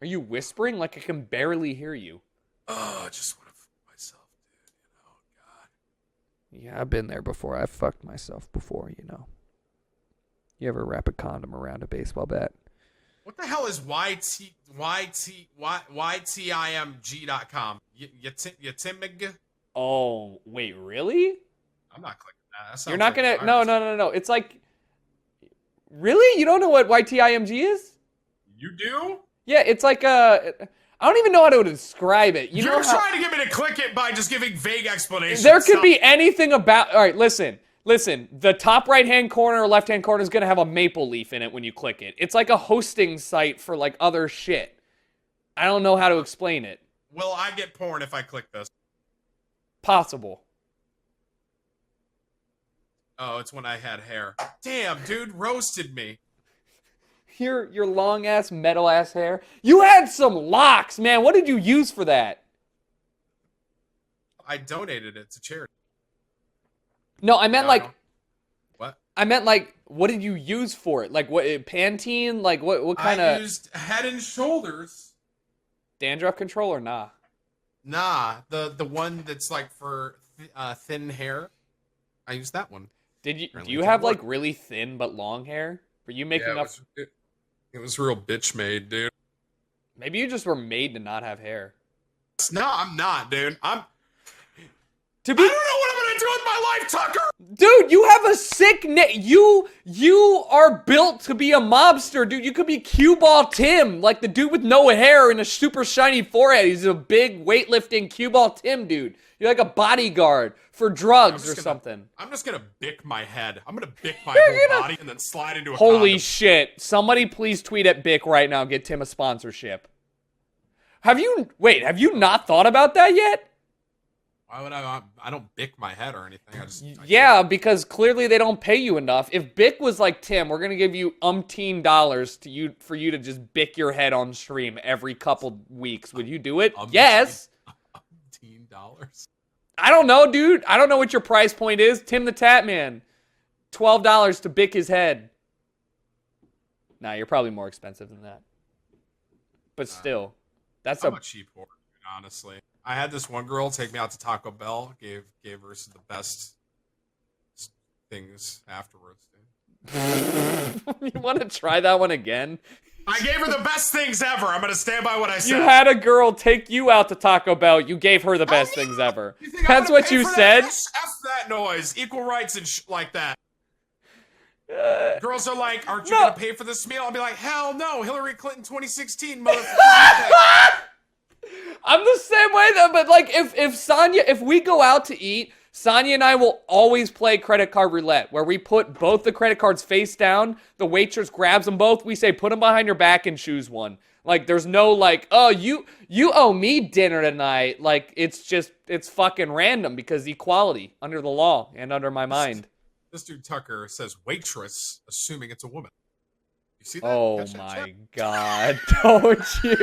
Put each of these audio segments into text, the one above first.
Are you whispering? Like I can barely hear you. Oh, I just want to fuck myself, dude. Yeah, I've been there before. I've fucked myself before, you know. You ever wrap a condom around a baseball bat? What the hell is YTIMG.com? Yatimig? Oh, wait, really? I'm not clicking that. That You're sounds not like a gonna... No, virus. no, no, no. It's like... Really? You don't know what YTIMG is? You do? Yeah, it's like a... I don't even know how to describe it. You're trying to get me to click it by just giving vague explanations. There could be anything about... All right, listen. Listen, the top right-hand corner or left-hand corner is going to have a maple leaf in it when you click it. It's like a hosting site for, like, other shit. I don't know how to explain it. Will I get porn if I click this? Possible. Oh, it's when I had hair. Damn, dude, roasted me. Your long-ass, metal-ass hair. You had some locks, man. What did you use for that? I donated it to charity. No, I meant like... What? I meant like, what did you use for it? Like, what, Pantene? Like, what kind of... I used Head and Shoulders. Dandruff control or nah? Nah, the one that's like for thin hair. I used that one. Do you have like really thin but long hair? Were you making up... It was real bitch made, dude. Maybe you just were made to not have hair. No, I'm not, dude. To be... I don't know what I'm gonna do with my life, Tucker! Dude, you have a sick neck. You are built to be a mobster, dude. You could be Cue Ball Tim, like the dude with no hair and a super shiny forehead. He's a big weightlifting Cue Ball Tim, dude. You're like a bodyguard for drugs or something. I'm just gonna bick my head. I'm gonna bick my whole body and then slide into a Holy condom. shit. Somebody please tweet at Bick right now. Get Tim a sponsorship. Have you not thought about that yet? Why would I don't bick my head or anything. Yeah, because clearly they don't pay you enough. If Bick was like, Tim, we're going to give you umpteen dollars for you to just bick your head on stream every couple weeks, would you do it? Yes. $10. I don't know, dude. I don't know what your price point is. Tim the Tatman. $12 to bick his head. Nah, you're probably more expensive than that. But still, I'm a cheap whore, honestly. I had this one girl take me out to Taco Bell. Gave her the best things afterwards, dude. You want to try that one again? I gave her the best things ever. I'm going to stand by what I said. You had a girl take you out to Taco Bell. You gave her the best things ever. That's what you said? F that noise. Equal rights and like that. Girls are like, aren't you going to pay for this meal? I'll be like, hell no. Hillary Clinton 2016, motherfucker. I'm the same way though, but like if we go out to eat, Sonya and I will always play credit card roulette, where we put both the credit cards face down, the waitress grabs them both, we say put them behind your back and choose one. Like there's no like, oh, you owe me dinner tonight. Like it's fucking random because equality under the law and under my mind. This dude Tucker says waitress, assuming it's a woman. You see that? Oh my god, don't you?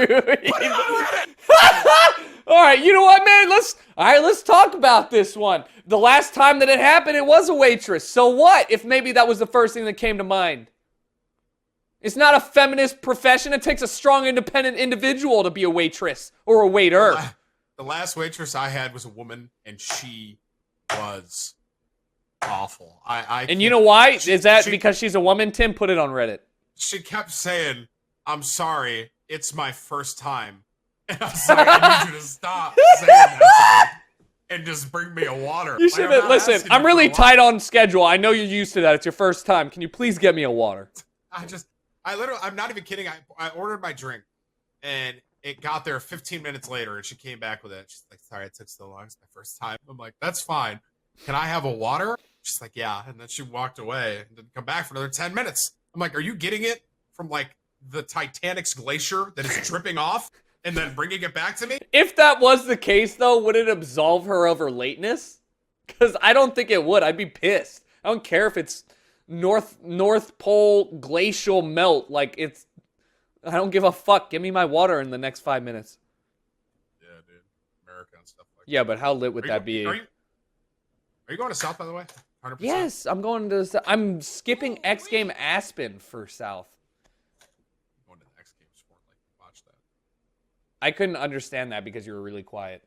All right, you know what, man? Let's talk about this one. The last time that it happened, it was a waitress. So what if maybe that was the first thing that came to mind? It's not a feminist profession. It takes a strong, independent individual to be a waitress or a waiter. The last waitress I had was a woman, and she was awful. And you know why? Is that because she's a woman, Tim? Put it on Reddit. She kept saying, I'm sorry, it's my first time. And I was like, I need you to stop saying that to me and just bring me a water. You should have, listen, I'm really tight on schedule. I know you're used to that. It's your first time. Can you please get me a water? I'm not even kidding. I ordered my drink and it got there 15 minutes later and she came back with it. She's like, sorry, it took so long. It's my first time. I'm like, that's fine. Can I have a water? She's like, yeah. And then she walked away and didn't come back for another 10 minutes. I'm like, are you getting it from like the Titanic's glacier that is dripping off and then bringing it back to me? If that was the case, though, would it absolve her of her lateness? Because I don't think it would. I'd be pissed. I don't care if it's North Pole glacial melt. Like, I don't give a fuck. Give me my water in the next 5 minutes. Yeah, dude. America and stuff like that. Yeah, but how lit would that be? Are you going to South, by the way? 100%? Yes, I'm skipping X Game Aspen for South. I'm going to the X Games for like watch that. I couldn't understand that because you were really quiet.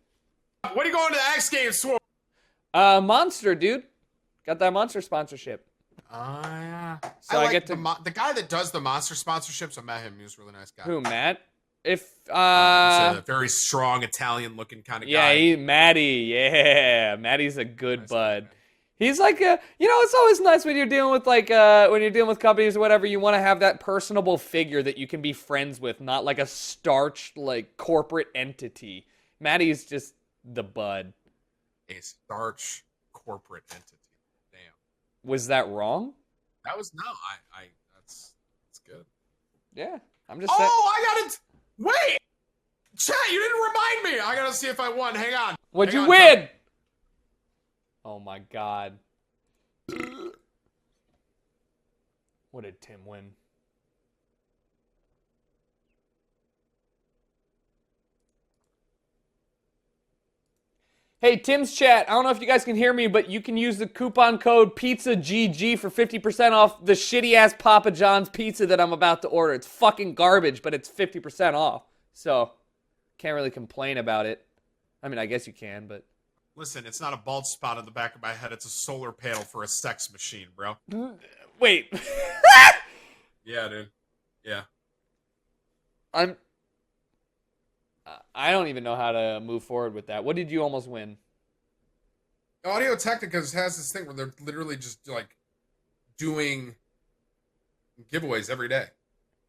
What are you going to the X Games for? Monster, dude. Got that Monster sponsorship. Yeah. So I get to the guy that does the Monster sponsorships. I met him. He was a really nice guy. who, Matt? If He's a very strong Italian-looking kind of guy. yeah, Matty. Yeah, Matty's a good nice bud. Guy. He's like a, it's always nice when you're dealing with when you're dealing with companies or whatever. You want to have that personable figure that you can be friends with, not like a starched corporate entity. Matty's just the bud. A starch corporate entity. Was that wrong? That was that's good. Yeah, I'm just saying. Oh, I got it. Wait, chat, you didn't remind me. I gotta see if I won. Hang on. What'd you win? Oh my god. What did Tim win? Hey, Tim's chat, I don't know if you guys can hear me, but you can use the coupon code PizzaGG for 50% off the shitty-ass Papa John's pizza that I'm about to order. It's fucking garbage, but it's 50% off. So, can't really complain about it. I mean, I guess you can, but... Listen, it's not a bald spot on the back of my head. It's a solar panel for a sex machine, bro. Wait. Yeah, dude. Yeah. I don't even know how to move forward with that. What did you almost win? Audio Technica has this thing where they're literally just doing giveaways every day.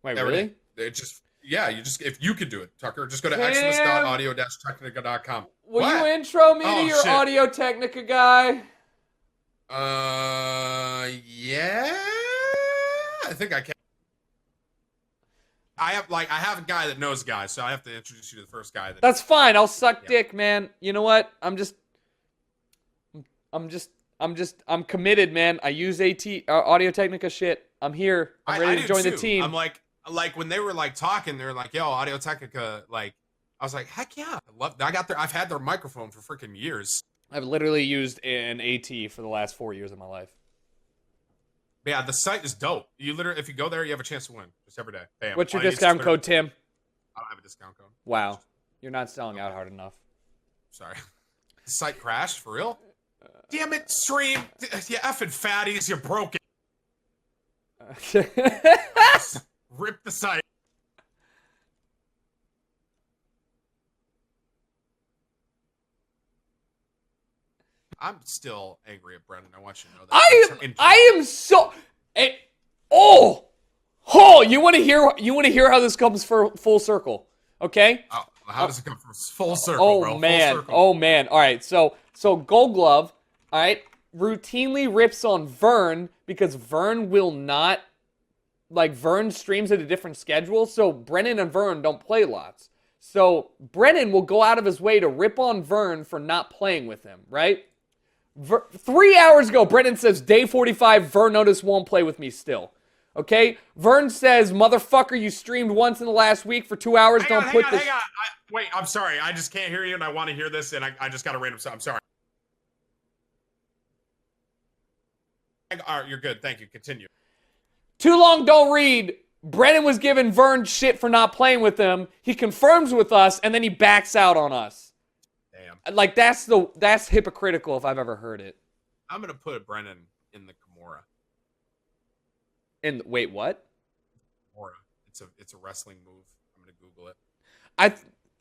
Wait, really? It just if you could do it, Tucker, just go to xmas.audio-technica.com. Will you intro me to your Audio Technica guy? Yeah. I think I can. I have a guy that knows guys, so I have to introduce you to the first guy. That's fine. I'll suck dick, man. You know what? I'm committed, man. I use Audio Technica shit. I'm here. I'm ready to join the team. I'm like when they were talking, they were like, "Yo, Audio Technica." I was like, "Heck yeah!" I've had their microphone for freaking years. I've literally used an AT for the last 4 years of my life. Yeah, the site is dope. You literally, if you go there, you have a chance to win just every day. Bam. What's your discount code, Tim? I don't have a discount code. Wow, you're not selling out hard enough. Sorry, the site crashed for real. Damn it, stream! You effing fatties, you broke it. Rip the site. I'm still angry at Brendan. I want you to know that. I am so. You want to hear how this comes for full circle? Okay. How does it come from full circle, bro? Man. Oh man. All right. So Gold Glove. All right. Routinely rips on Vern because Vern will not. Vern streams at a different schedule, so Brennan and Vern don't play lots. So Brennan will go out of his way to rip on Vern for not playing with him, right? 3 hours ago, Brennan says, day 45, Vern Otis won't play with me still. Okay? Vern says, motherfucker, you streamed once in the last week for 2 hours. Hang on. Wait, I'm sorry. I just can't hear you, and I want to hear this, and I just got a random... I'm sorry. All right, you're good. Thank you. Continue. Too long, don't read. Brennan was giving Vern shit for not playing with him. He confirms with us, and then he backs out on us. Damn. That's hypocritical if I've ever heard it. I'm gonna put Brennan in the Kimura. Wait, what? Kimura. It's a wrestling move. I'm gonna Google it.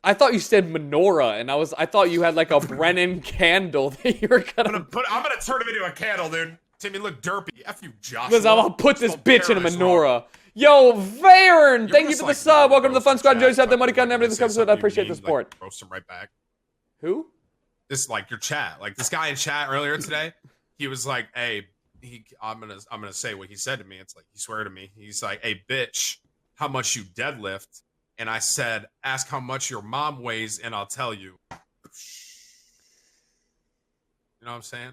I thought you said menorah, and I thought you had a Brennan candle that you were gonna. I'm gonna turn him into a candle, dude. Timmy, look derpy. F you, Josh. Because I'm gonna put this bitch in a menorah. Yo, Varen, thank you for the sub. Welcome to the Fun Squad. Joey said the money cut and everything comes with it. I appreciate the support. Roast him right back. Who? This your chat. This guy in chat earlier today, he was like, "Hey, I'm gonna say what he said to me." It's he swear to me. He's like, "Hey, bitch, how much you deadlift?" And I said, "Ask how much your mom weighs, and I'll tell you." You know what I'm saying?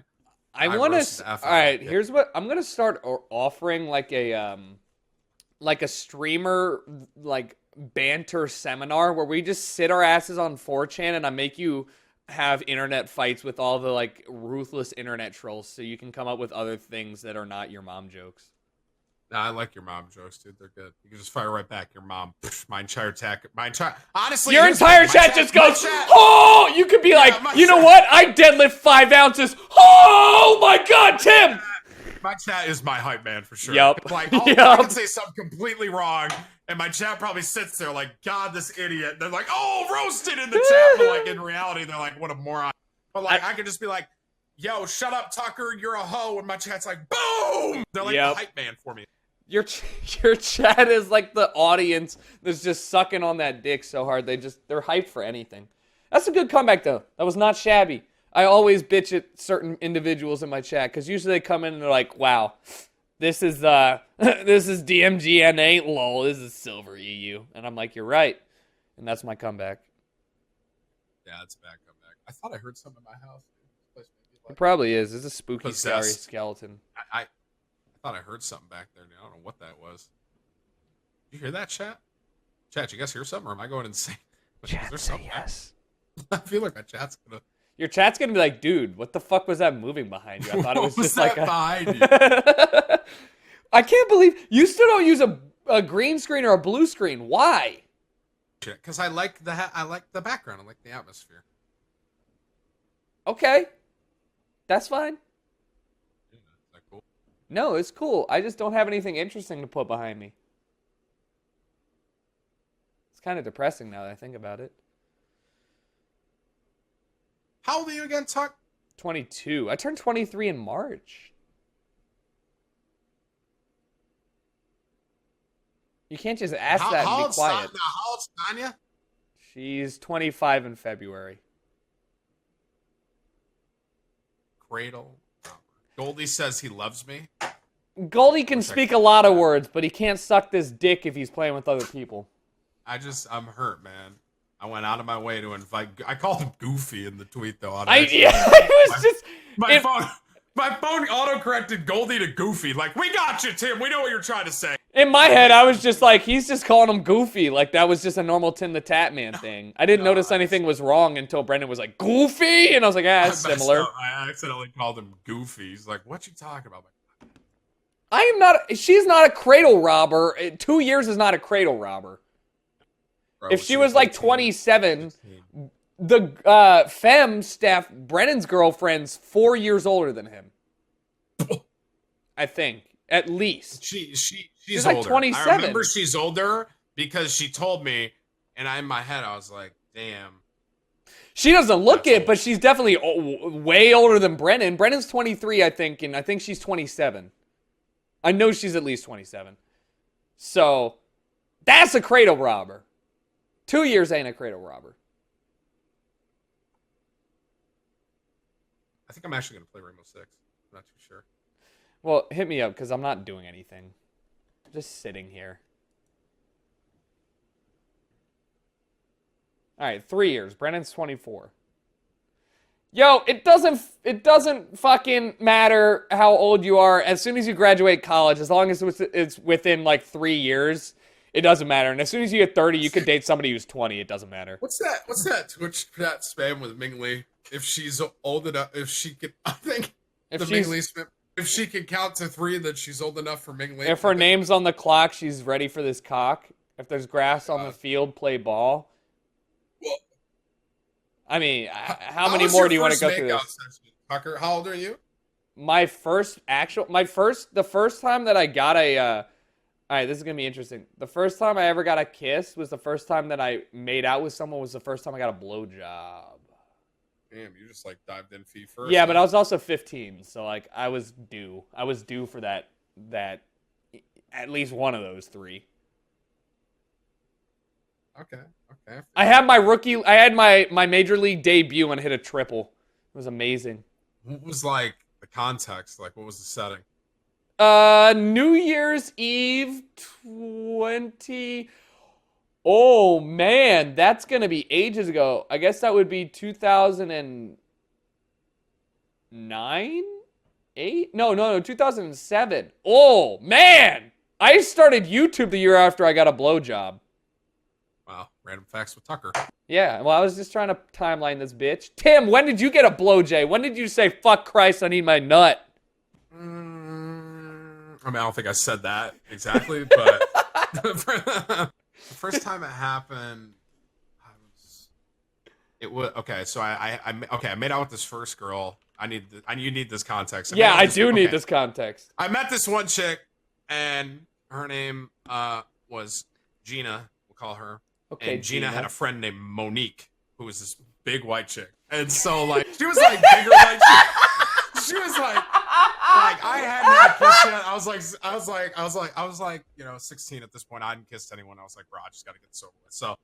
I want to. All right, here's what I'm gonna start offering a streamer banter seminar where we just sit our asses on 4chan and I make you have internet fights with all the ruthless internet trolls so you can come up with other things that are not your mom jokes. Nah, I like your mom jokes, dude. They're good. You can just fire right back. Your mom. My entire chat. Honestly, Your here's the entire thing. chat just goes, oh! You could be Yeah, like, my you know chat- what? I deadlift 5 ounces. Oh my God, Tim! My chat is my hype man for sure. Yup. Like, I Yup. can say something completely wrong, and my chat probably sits there like, God, this idiot. They're like, oh, roasted in the chat, but like in reality, they're like, what a moron. But like, I could just be like, yo, shut up, Tucker, you're a hoe, and my chat's like, boom. They're like the hype man for me. Your chat is like the audience that's just sucking on that dick so hard they're hyped for anything. That's a good comeback though. That was not shabby. I always bitch at certain individuals in my chat because usually they come in and they're like, "Wow, this is this is DMGN8 lol. This is Silver EU," and I'm like, "You're right," and that's my comeback. Yeah, it's a bad comeback. I thought I heard something in my house. It probably is. It's a spooky, Possessed. scary skeleton. I thought I heard something back there. I don't know what that was. Did you hear that, chat? Chat, you guys hear something, or am I going insane? Chat, say yes. I feel like my chat's gonna. Your chat's gonna be like, dude, what the fuck was that moving behind you? I thought it was just like behind you? I can't believe you still don't use a green screen or a blue screen. Why? Because I like the background. I like the atmosphere. Okay, that's fine. Is that cool? No, it's cool. I just don't have anything interesting to put behind me. It's kind of depressing now that I think about it. How old are you again, Tuck? 22. I turned 23 in March. You can't just ask that and be quiet. How old's Tanya? She's 25 in February. Cradle. Goldie says he loves me. Goldie can speak a lot of words, but he can't suck this dick if he's playing with other people. I'm hurt, man. I went out of my way to invite. I called him Goofy in the tweet, though. My phone auto-corrected Goldie to Goofy. Like, we got you, Tim. We know what you're trying to say. In my head, I was just like, he's just calling him Goofy. Like, that was just a normal Tim the Tatman thing. I didn't notice anything was wrong until Brendan was like, Goofy? And I was like, it's similar. I accidentally called him Goofy. He's like, what you talking about? She's not a cradle robber. 2 years is not a cradle robber. Bro, if she was like 27, the fem staff, Brennan's girlfriend's 4 years older than him. I think, at least. She's like older. 27. I remember she's older because she told me, and in my head I was like, damn. She doesn't look it, old. but she's definitely way older than Brennan. Brennan's 23, I think, and I think she's 27. I know she's at least 27. So, that's a cradle robber. 2 years ain't a cradle robber. I think I'm actually going to play Rainbow Six. I'm not too sure. Well, hit me up, because I'm not doing anything. I'm just sitting here. All right, 3 years. Brennan's 24. Yo, it doesn't fucking matter how old you are. As soon as you graduate college, as long as it's within like 3 years, it doesn't matter. And as soon as you get 30, you could date somebody who's 20. It doesn't matter. What's that Twitch chat spam with Ming Lee? If she's old enough, if she can, I think Ming Lee spam. If she can count to 3, then she's old enough for Ming Lee. If her name's on the clock, she's ready for this cock. If there's grass on the field, play ball. Well, I mean, how many more do you want to go through this? Tucker, how old are you? The first time that I got all right, this is going to be interesting. The first time I ever got a kiss was the first time that I made out with someone was the first time I got a blowjob. Damn, you just like dived in feet first. Yeah, but I was also 15, so like I was due. I was due for that at least one of those 3. Okay. I had my major league debut and hit a triple. It was amazing. What was like the context? Like, what was the setting? New Year's Eve 20. Oh man, that's gonna be ages ago. I guess that would be 2009, 8? No, 2007. Oh man, I started YouTube the year after I got a blowjob. Wow, random facts with Tucker. Yeah, well, I was just trying to timeline this bitch. Tim, when did you get a blow, Jay? When did you say, fuck Christ, I need my nut? I mean, I don't think I said that exactly, but the first time it happened, it was okay. So I made out with this first girl. You need this context. I do need this context. I met this one chick, and her name was Gina. We'll call her. Okay, and Gina Gina had a friend named Monique, who was this big white chick, and so like she was like bigger, like she was like I hadn't had a kiss yet. I was like, 16 at this point. I hadn't kissed anyone. I was like, bro, I just got to get this over with. So,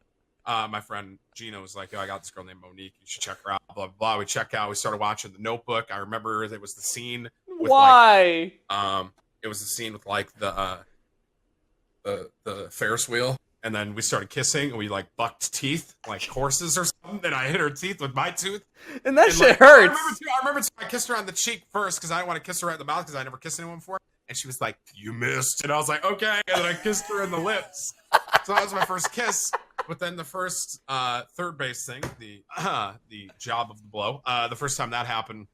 my friend Gina was like, yo, I got this girl named Monique. You should check her out. Blah blah blah. We check out. We started watching The Notebook. I remember it was the scene. With, Why? It was the scene with like the Ferris wheel. And then we started kissing, and we like bucked teeth like horses or something. And I hit her teeth with my tooth, and that shit hurts. I remember I kissed her on the cheek first because I didn't want to kiss her right in the mouth because I never kissed anyone before. And she was like, "You missed," and I was like, "Okay." And then I kissed her in the lips. So that was my first kiss. But then the first third base thing, the job of the blow. The first time that happened,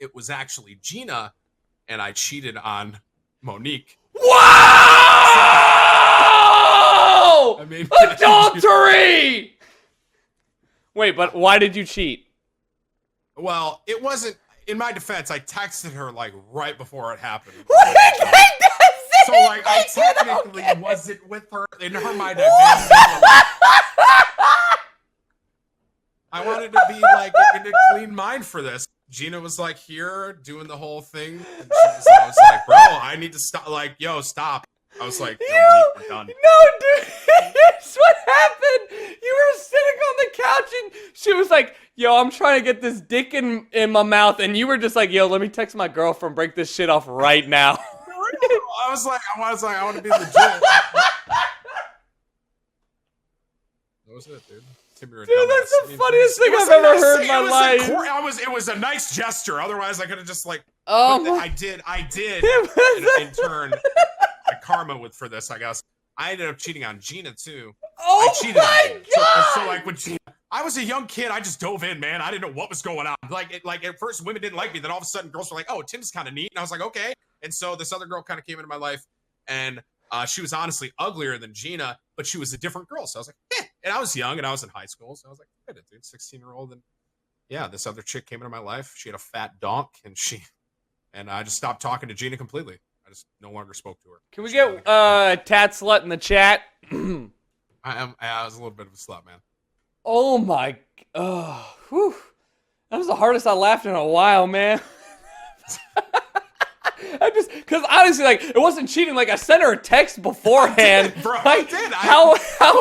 it was actually Gina, and I cheated on Monique. Wow! I mean, adultery! Wait, but why did you cheat? Well, it wasn't, in my defense, I texted her like right before it happened. So like I technically wasn't with her. In her mind, I wanted to be like in a clean mind for this. Gina was like here doing the whole thing. And I was like, bro, I need to stop. Like, yo, stop. I was like, no, we're done. No, dude, here's what happened. You were sitting on the couch and she was like, yo, I'm trying to get this dick in my mouth. And you were just like, yo, let me text my girlfriend, break this shit off right now. I was like, I want to be legit. That was it, dude. Dude, that's the funniest thing I've ever heard in my life. It was a nice gesture. Otherwise, I could have just like. I did. In turn, karma for this, I guess. I ended up cheating on Gina too. Oh I cheated my on god! So like with Gina, I was a young kid. I just dove in, man. I didn't know what was going on. Like at first, women didn't like me. Then all of a sudden, girls were like, "Oh, Tim's kind of neat," and I was like, "Okay." And so this other girl kind of came into my life, and she was honestly uglier than Gina, but she was a different girl. So I was like, eh. And I was young, and I was in high school, so I was like, "Hey, dude, 16-year-old." And yeah, this other chick came into my life. She had a fat donk, and I just stopped talking to Gina completely. I just no longer spoke to her. Can we get Tat Slut in the chat? I was a little bit of a slut, man. Oh my, whew. That was the hardest I laughed in a while, man. Because honestly, like, it wasn't cheating. Like, I sent her a text beforehand. Bro, like, I did. How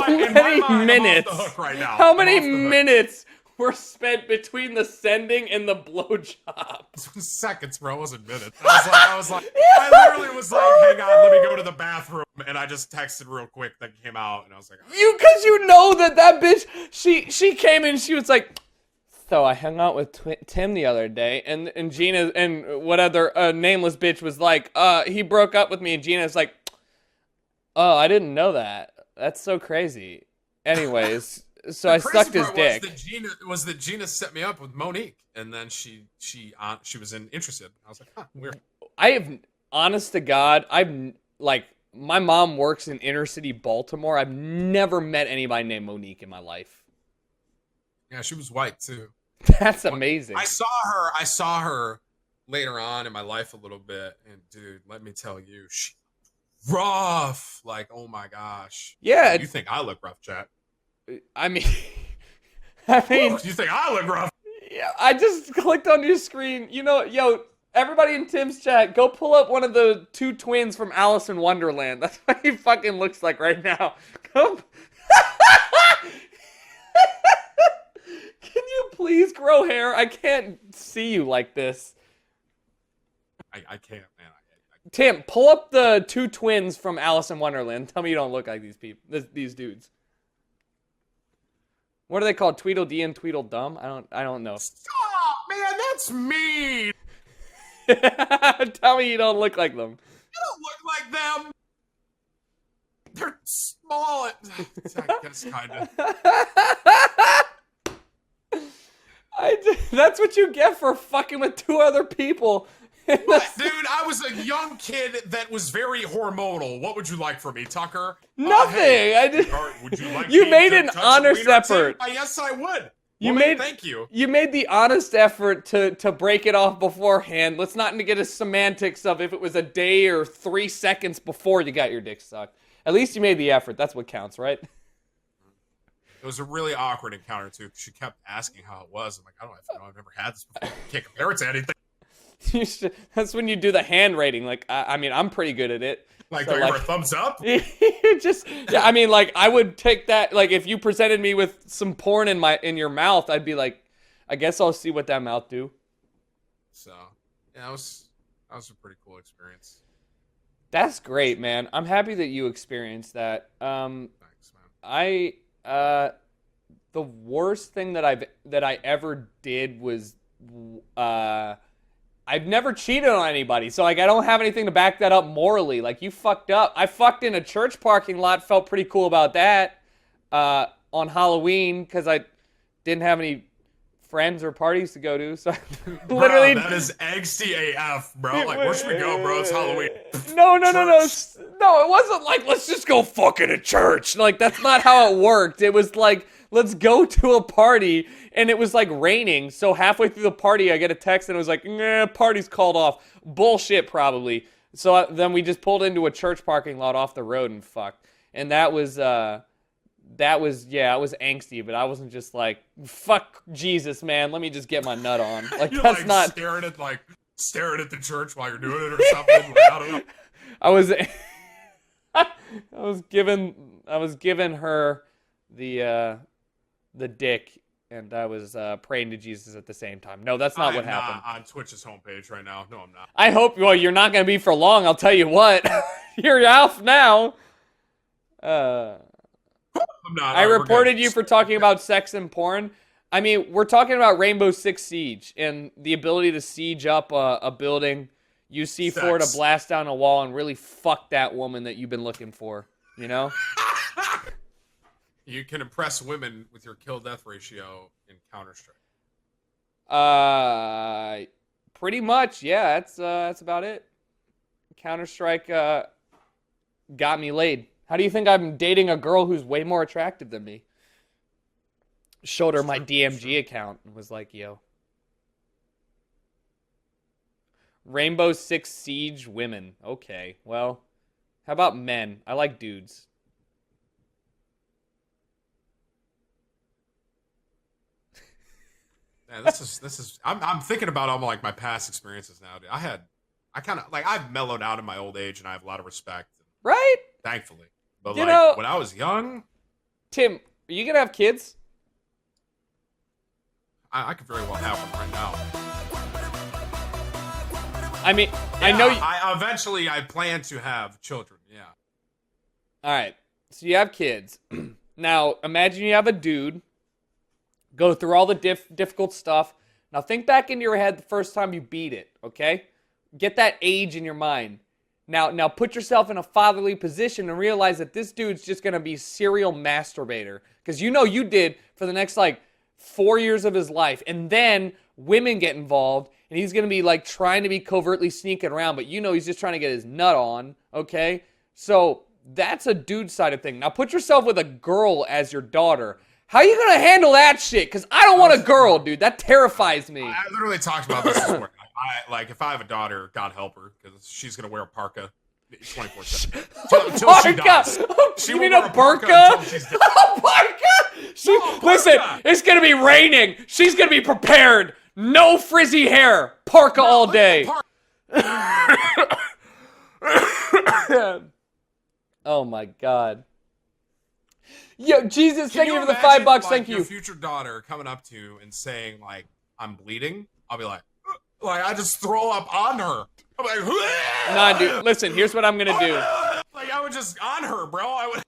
many minutes? I'm off the hook right now. How many minutes were spent between the sending and the blowjob? Seconds, bro. It wasn't minutes. I was like, I literally was like, hang on, let me go to the bathroom, and I just texted real quick. Then came out, and I was like, oh. Because you know that bitch. She came in. She was like. So I hung out with Tim the other day, and Gina and what other nameless bitch was like, he broke up with me, and Gina's like, oh, I didn't know that. That's so crazy. Anyways, so I sucked his dick. Was that Gina set me up with Monique, and then she was interested. I was like, huh, weird. I have, honest to God, my mom works in inner city Baltimore. I've never met anybody named Monique in my life. Yeah, she was white too. That's amazing. I saw her later on in my life a little bit, and dude, let me tell you, she rough. Like, oh my gosh. Yeah. You think I look rough, chat? I mean, you think I look rough? Yeah, I just clicked on your screen. You know, yo, everybody in Tim's chat, go pull up one of the two twins from Alice in Wonderland. That's what he fucking looks like right now. Come. Can you please grow hair? I can't see you like this. I can't, man. Tim, pull up the two twins from Alice in Wonderland. Tell me you don't look like these people, these dudes. What are they called? Tweedledee and Tweedledum? I don't know. Stop, man. That's mean. Tell me you don't look like them. You don't look like them. They're small. I guess kind of. That's what you get for fucking with two other people What, dude? I was a young kid that was very hormonal. What would you like from me, Tucker? Nothing. Hey, I did. would you like You me made to an touch a honest wiener effort. too? Yes, I would. You Well, made. Thank you. You made the honest effort to break it off beforehand. Let's not get a semantics of if it was a day or 3 seconds before you got your dick sucked. At least you made the effort. That's what counts, right? It was a really awkward encounter too. She kept asking how it was. I'm like, I don't know. I've never had this before. Can't compare it to anything. That's when you do the hand rating. Like, I mean, I'm pretty good at it. Like, So, do I give her a thumbs up? Yeah, I mean, like, I would take that. Like, if you presented me with some porn in your mouth, I'd be like, I guess I'll see what that mouth do. So, yeah, that was a pretty cool experience. That's great, man. I'm happy that you experienced that. Thanks, man. The worst thing that I ever did was I've never cheated on anybody, so like I don't have anything to back that up morally. Like, you fucked up. I fucked in a church parking lot. Felt pretty cool about that on Halloween because I didn't have any friends or parties to go to. So literally, bro, that is angsty AF, bro. Like, where should we go, bro? It's Halloween. No. It wasn't like, let's just go fuck in a church. Like, that's not how it worked. It was like, let's go to a party, and it was like raining. So halfway through the party, I get a text, and it was like, nah, party's called off. Bullshit, probably. So then we just pulled into a church parking lot off the road and fucked. And that was it was angsty, but I wasn't just like, fuck Jesus, man, let me just get my nut on. Like, You're that's like not... staring at the church while you're doing it or something. Like, I don't know. I was giving her the dick, and I was praying to Jesus at the same time. No, that's not what happened. I'm not on Twitch's homepage right now. No, I'm not. I hope. Well, you're not going to be for long. I'll tell you what. You're off now. I'm not. I reported you for talking about sex and porn. I mean, we're talking about Rainbow Six Siege and the ability to siege up a building, use C4 to blast down a wall and really fuck that woman that you've been looking for. You know? You can impress women with your kill-death ratio in Counter-Strike. Pretty much, yeah. That's about it. Counter-Strike got me laid. How do you think I'm dating a girl who's way more attractive than me? Showed her my DMG account and was like, yo. Rainbow Six Siege women. Okay, well, how about men? I like dudes. Yeah, this is. I'm thinking about all like my past experiences now. Dude. I kind of like I've mellowed out in my old age, and I have a lot of respect. Right? Thankfully, but You like know, when I was young, Tim, are you gonna have kids? I could very well have one right now. I mean, Yeah, I know. I plan to have children. Yeah. All right, so you have kids. Now, imagine you have a dude. Go through all the difficult stuff. Now, think back into your head the first time you beat it. Okay, get that age in your mind. Now put yourself in a fatherly position and realize that this dude's just gonna be serial masturbator because you know you did for the next like 4 years of his life, and then women get involved, and he's gonna be like trying to be covertly sneaking around, but you know he's just trying to get his nut on. Okay, so that's a dude side of thing. Now put yourself with a girl as your daughter. How are you gonna handle that shit? Because I don't want a girl, dude. That terrifies me. I literally talked about this before. Like if I have a daughter, God help her, because she's gonna wear a parka 24/7 until she dies. She You will mean wear a burqa? A burqa? Listen, it's gonna be raining. She's gonna be prepared. No frizzy hair. Parka all day. Oh my God. Yo, Jesus, thank you for the $5. Like, Thank you. Your future daughter coming up to you and saying like, "I'm bleeding." I'll be like I just throw up on her. I'm like, nah, dude. Listen, here's what I'm gonna do. Like I would just on her, bro. I would.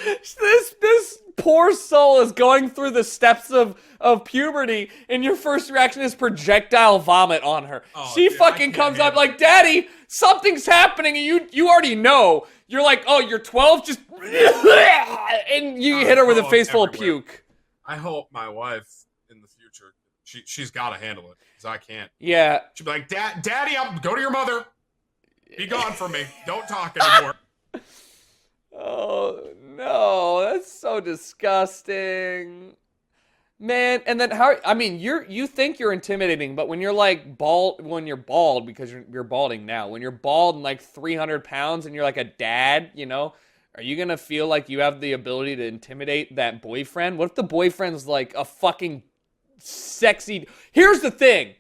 This poor soul is going through the steps of puberty, and your first reaction is projectile vomit on her. Oh, She dude, fucking comes up like, "Daddy, something's happening," and you already know. You're like, "Oh, you're 12, just," and you hit her with a face full of everywhere. puke. I hope my wife in the future She's got to handle it because I can't. Yeah. She'd be like, Daddy, go to your mother. Be gone from me. Don't talk anymore. Oh no, that's so disgusting. Man, and then how? I mean, you think you're intimidating, but when you're like when you're bald because you're balding now. When you're bald and like 300 pounds and you're like a dad, are you gonna feel like you have the ability to intimidate that boyfriend? What if the boyfriend's like a fucking sexy? Here's the thing.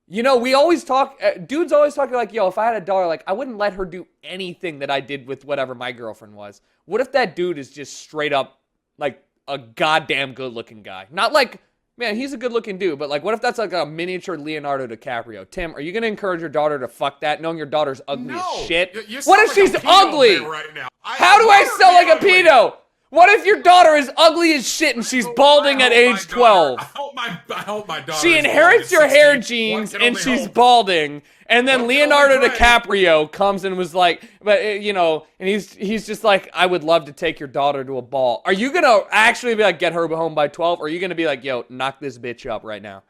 We always talk, dudes always talk like, yo, if I had a daughter, like, I wouldn't let her do anything that I did with whatever my girlfriend was. What if that dude is just straight up, like, a goddamn good-looking guy? Not like, man, he's a good-looking dude, but, like, what if that's, like, a miniature Leonardo DiCaprio? Tim, are you going to encourage your daughter to fuck that, knowing your daughter's ugly as shit? What if she's ugly? Right now. How do I sell like a pedo? What if your daughter is ugly as shit and she's balding at age 12? I hope my daughter. She inherits your hair genes and she's balding. And then Leonardo DiCaprio comes and was like, and he's just like, I would love to take your daughter to a ball. Are you gonna actually be like, get her home by 12? Or are you gonna be like, yo, knock this bitch up right now?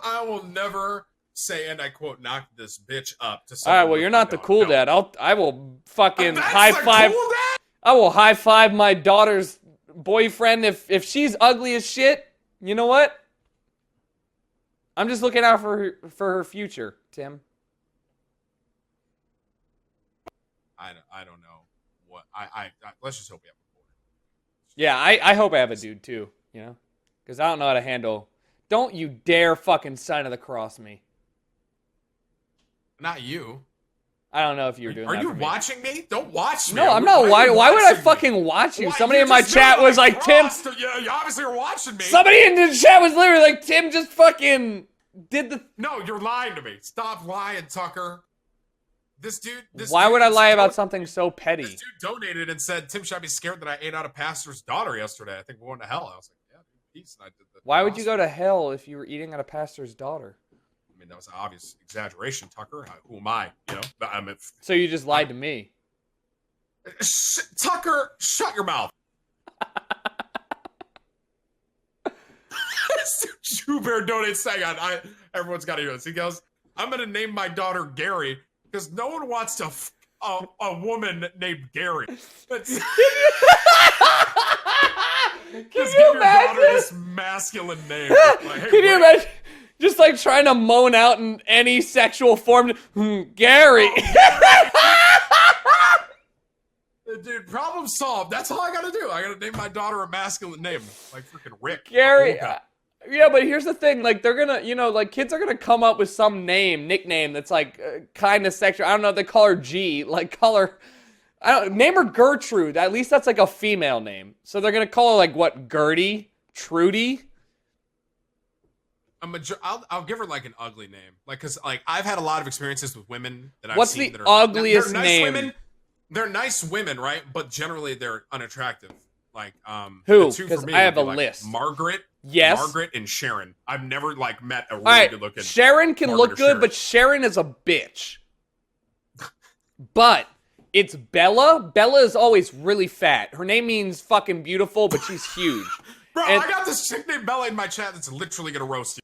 I will never say, and I quote, knock this bitch up to someone. All right, well, you're not the cool dad. I will fucking high five. Cool dad? I will high five my daughter's boyfriend if she's ugly as shit. You know what? I'm just looking out for her future, Tim. I don't know what I let's just hope we have a boy. Yeah, I hope I have a dude too. Because I don't know how to handle. Don't you dare fucking sign of the cross me. Not you. I don't know if you're doing that. Are you watching me? Don't watch me. No, I'm not. Why would I fucking watch you? Somebody in my chat was like, Tim. Yeah, you obviously are watching me. Somebody in the chat was literally like, Tim just fucking did the. No, you're lying to me. Stop lying, Tucker. This dude. Why would I lie about something so petty? This dude donated and said, Tim should be scared that I ate out a pastor's daughter yesterday. I think we're going to hell. I was like, yeah, peace. And I did that. Why would you go to hell if you were eating at a pastor's daughter? I mean, that was an obvious exaggeration, Tucker. Who am I? So you just lied to me. Tucker, shut your mouth. Schubert donates. Hang on. Everyone's got to hear this. He goes, I'm going to name my daughter Gary because no one wants to a woman named Gary. Can you imagine? Daughter this masculine name. Like, hey, can you imagine? Just like trying to moan out in any sexual form. Gary. Dude, problem solved. That's all I gotta do. I gotta name my daughter a masculine name. Like freaking Rick. Gary. Yeah, but here's the thing. Like, they're gonna, like, kids are gonna come up with some nickname that's like kind of sexual. I don't know if they call her G. Like, name her Gertrude. At least that's like a female name. So they're gonna call her like what? Gertie? Trudy? I'll give her like an ugly name, like because like I've had a lot of experiences with women that I've What's seen the that are ugliest nice name? Women, they're nice women, right? But generally they're unattractive. Like who? Because I have a list. Margaret, yes, Margaret and Sharon. I've never like met a really good looking. Sharon can look good, but Sharon is a bitch. But it's Bella. Bella is always really fat. Her name means fucking beautiful, but she's huge. Bro, I got this chick named Bella in my chat that's literally gonna roast you.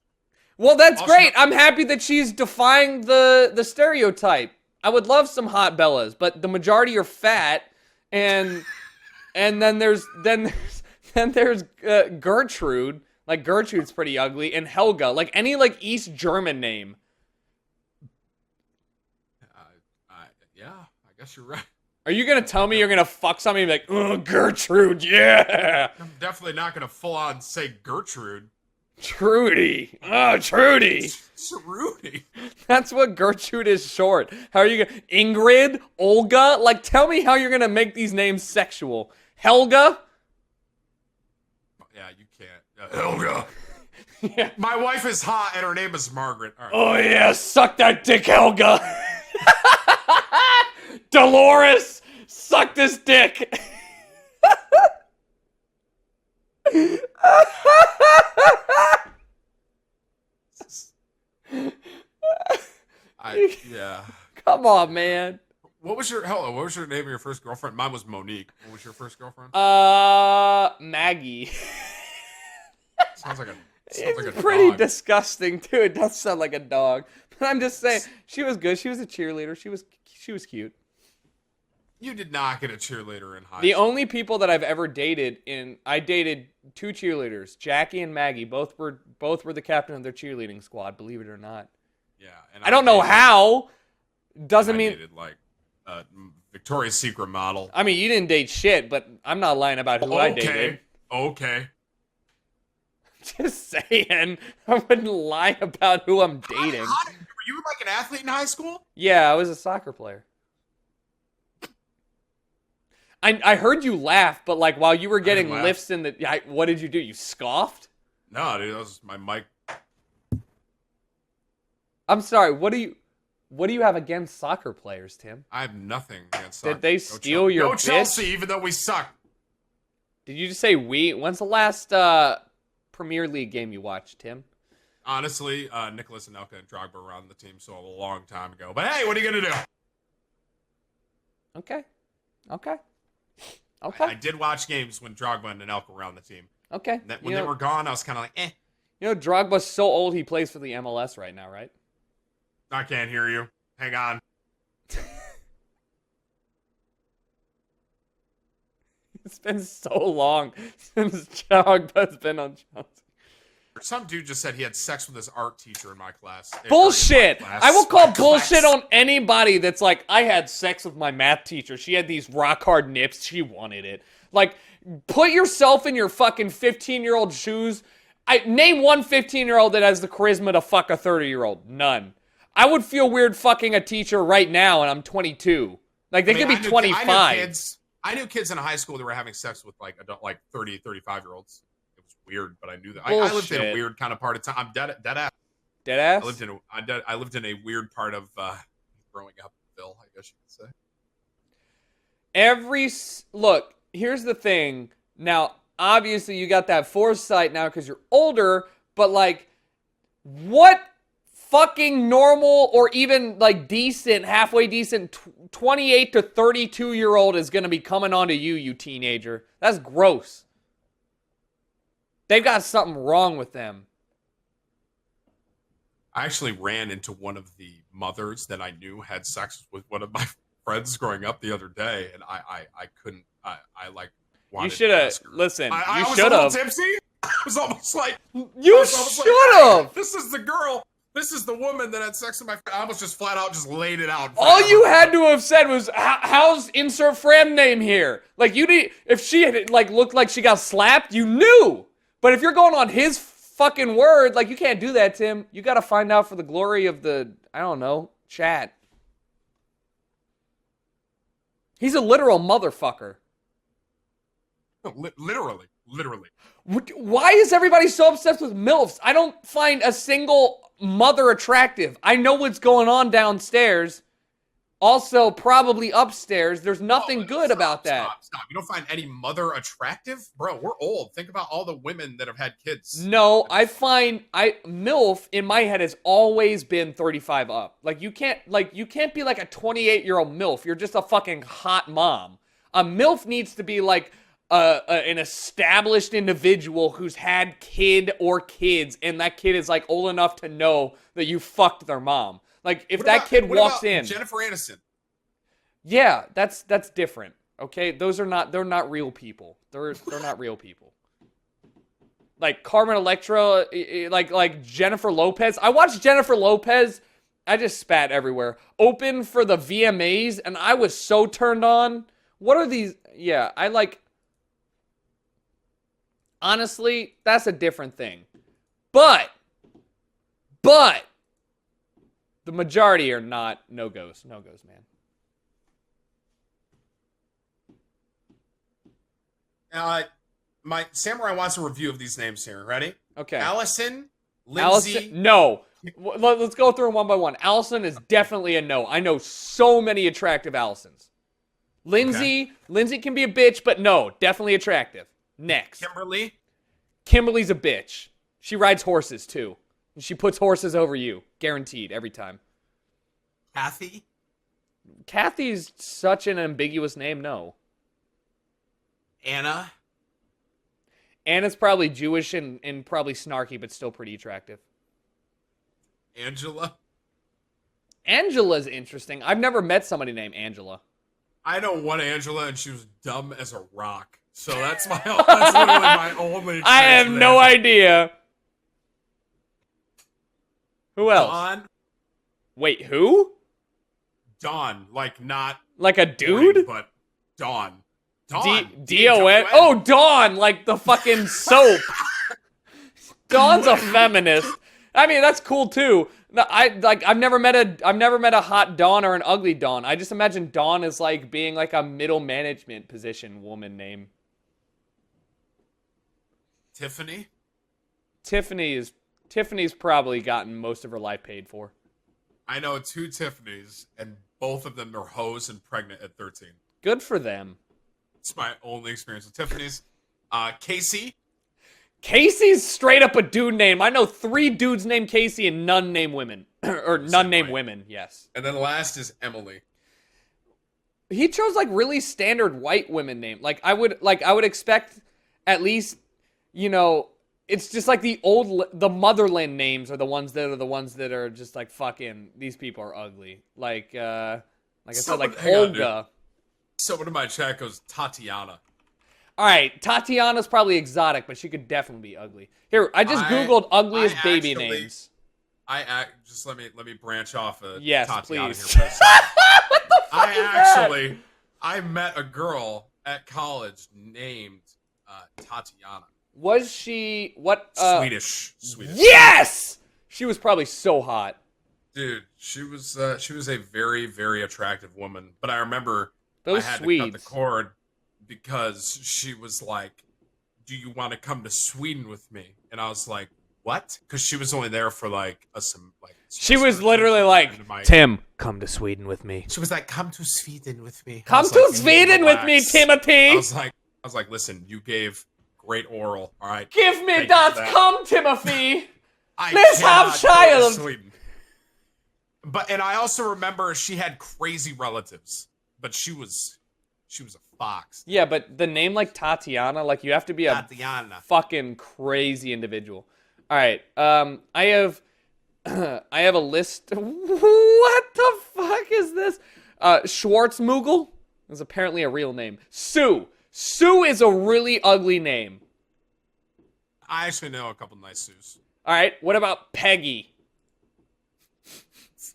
Well, that's great. I'm happy that she's defying the stereotype. I would love some hot Bellas, but the majority are fat, and then there's Gertrude. Like Gertrude's pretty ugly, and Helga. Like any like East German name. Yeah, I guess you're right. Are you gonna tell me you're gonna fuck somebody and be like, oh, Gertrude, yeah? I'm definitely not gonna full on say Gertrude. Trudy. Oh, Trudy. Trudy. That's what Gertrude is short. How are you gonna... Ingrid? Olga? Like, tell me how you're gonna make these names sexual. Helga? Yeah, you can't. Helga. Yeah. My wife is hot and her name is Margaret. All right. Oh, yeah. Suck that dick, Helga. Dolores. Suck this dick. Yeah. Come on, man. What was your name of your first girlfriend? Mine was Monique. What was your first girlfriend? Maggie. Sounds like a Sounds like It's a pretty dog. disgusting too. It does sound like a dog. But I'm just saying, she was good. She was a cheerleader. She was cute. You did not get a cheerleader in high The school. only people that I've ever dated I dated 2 cheerleaders, Jackie and Maggie. Both were the captain of their cheerleading squad. Believe it or not. Yeah, and I don't know how. Doesn't I mean. dated like Victoria's Secret model. I mean, you didn't date shit, but I'm not lying about who I dated. Okay. Just saying, I wouldn't lie about who I'm dating. Were you like an athlete in high school? Yeah, I was a soccer player. I heard you laugh, but like while you were getting lifts in the, what did you do? You scoffed? No, dude, that was my mic. I'm sorry. What do you have against soccer players, Tim? I have nothing against soccer. Did they steal your bitch? Chelsea, even though we suck. Did you just say we? When's the last Premier League game you watched, Tim? Honestly, Nicholas Anelka and Drogba were on the team so a long time ago. But hey, what are you gonna do? Okay. I did watch games when Drogba and Anelka were on the team. Okay. When they were gone, I was kind of like, eh. You know, Drogba's so old he plays for the MLS right now, right? I can't hear you. Hang on. It's been so long since Drogba's been on Chelsea. Some dude just said he had sex with his art teacher in my class. Bullshit! In my class. I will call bullshit on anybody that's like, I had sex with my math teacher. She had these rock hard nips. She wanted it. Like, put yourself in your fucking 15-year-old shoes. Name one 15-year-old that has the charisma to fuck a 30-year-old. None. I would feel weird fucking a teacher right now, and I'm 22. Like, they could be 25. I knew kids in high school that were having sex with like adult, like 30, 35-year-olds. It was weird, but I knew that. I lived in a weird kind of part of time. I'm dead ass. Dead ass? I lived in a weird part of growing up, Bill, I guess you could say. Look, here's the thing. Now, obviously, you got that foresight now because you're older, but like, what fucking normal or even like decent, halfway decent 28 to 32-year-old is going to be coming onto you, you teenager? That's gross. They've got something wrong with them. I actually ran into one of the mothers that I knew had sex with one of my friends growing up the other day, and I couldn't. I like wanted. You should have listen. You should have. Tipsy. I was almost like you should have. This is the girl. This is the woman that had sex with my friend. I almost just flat out just laid it out. All you had to have said was, "How's insert friend name here?" Like you did. If she had like looked like she got slapped, you knew. But if you're going on his fucking word, like you can't do that, Tim. You got to find out for the glory of the, I don't know, chat. He's a literal motherfucker. Literally. Why is everybody so obsessed with MILFs? I don't find a single mother attractive. I know what's going on downstairs. Also, probably upstairs. There's nothing good about that. Stop. You don't find any mother attractive? Bro, we're old. Think about all the women that have had kids. No, I find MILF in my head has always been 35 up. Like you can't be like a 28-year-old MILF. You're just a fucking hot mom. A MILF needs to be like an established individual who's had kid or kids, and that kid is like old enough to know that you fucked their mom. Like if that kid walks in, Jennifer Aniston. Yeah, that's different. Okay, they're not real people. They're not real people. Like Carmen Electra, like Jennifer Lopez. I watched Jennifer Lopez. I just spat everywhere. Open for the VMAs, and I was so turned on. What are these? Yeah, I like. Honestly, that's a different thing. But the majority are not no-goes. No-goes, man. My Samurai wants a review of these names here. Ready? Okay. Lindsay. Allison, no. Let's go through them one by one. Allison is definitely a no. I know so many attractive Allisons. Lindsay can be a bitch, but no, definitely attractive. Next. Kimberly's a bitch. She rides horses, too. And she puts horses over you. Guaranteed, every time. Kathy's such an ambiguous name, no. Anna's probably Jewish and probably snarky, but still pretty attractive. Angela. Angela's interesting. I've never met somebody named Angela. I know one Angela, and she was dumb as a rock. So that's that's literally my only. I have no idea. Who else? Dawn. Wait, who? Dawn, like not like a dude, but Dawn. Dawn. D-O-N. Oh, Dawn, like the fucking soap. Dawn's a feminist. I mean, that's cool too. No, I've never met a hot Dawn or an ugly Dawn. I just imagine Dawn as like being like a middle management position woman name. Tiffany. Tiffany's probably gotten most of her life paid for. I know 2 Tiffany's, and both of them are hoes and pregnant at 13. Good for them. It's my only experience with Tiffany's. Casey. Casey's straight up a dude name. I know 3 dudes named Casey and none named women. Or none named women, yes. And then last is Emily. He chose like really standard white women name. I would expect at least, you know, it's just like the motherland names are the ones that are just like fucking, these people are ugly. Like I said, like Olga. Someone in my chat goes Tatiana. All right, Tatiana's probably exotic, but she could definitely be ugly. Here, I just googled ugliest baby names. Just let me branch off of yes, Tatiana please. here for a second. What the fuck I met a girl at college named Tatiana. Was she what? Swedish. Yes, she was probably so hot. Dude, she was a very, very attractive woman. But I remember those I had Swedes. to cut the cord because she was like, "Do you want to come to Sweden with me?" And I was like, "What?" Because she was only there for She was literally like, "Tim, come to Sweden with me." She was like, "Come to Sweden with me." Come to Sweden with me, Timothy. I was like, "Listen, you gave great oral. All right, give me that. Come, Timothy. Let's Let's have child." And I also remember she had crazy relatives, but she was a fox. Yeah, but the name like Tatiana, like you have to be a Tatiana. Fucking crazy individual. All right, I have a list. What the fuck is this? Schwarzmugel is apparently a real name. Sue is a really ugly name. I actually know a couple nice Sues. All right, what about Peggy?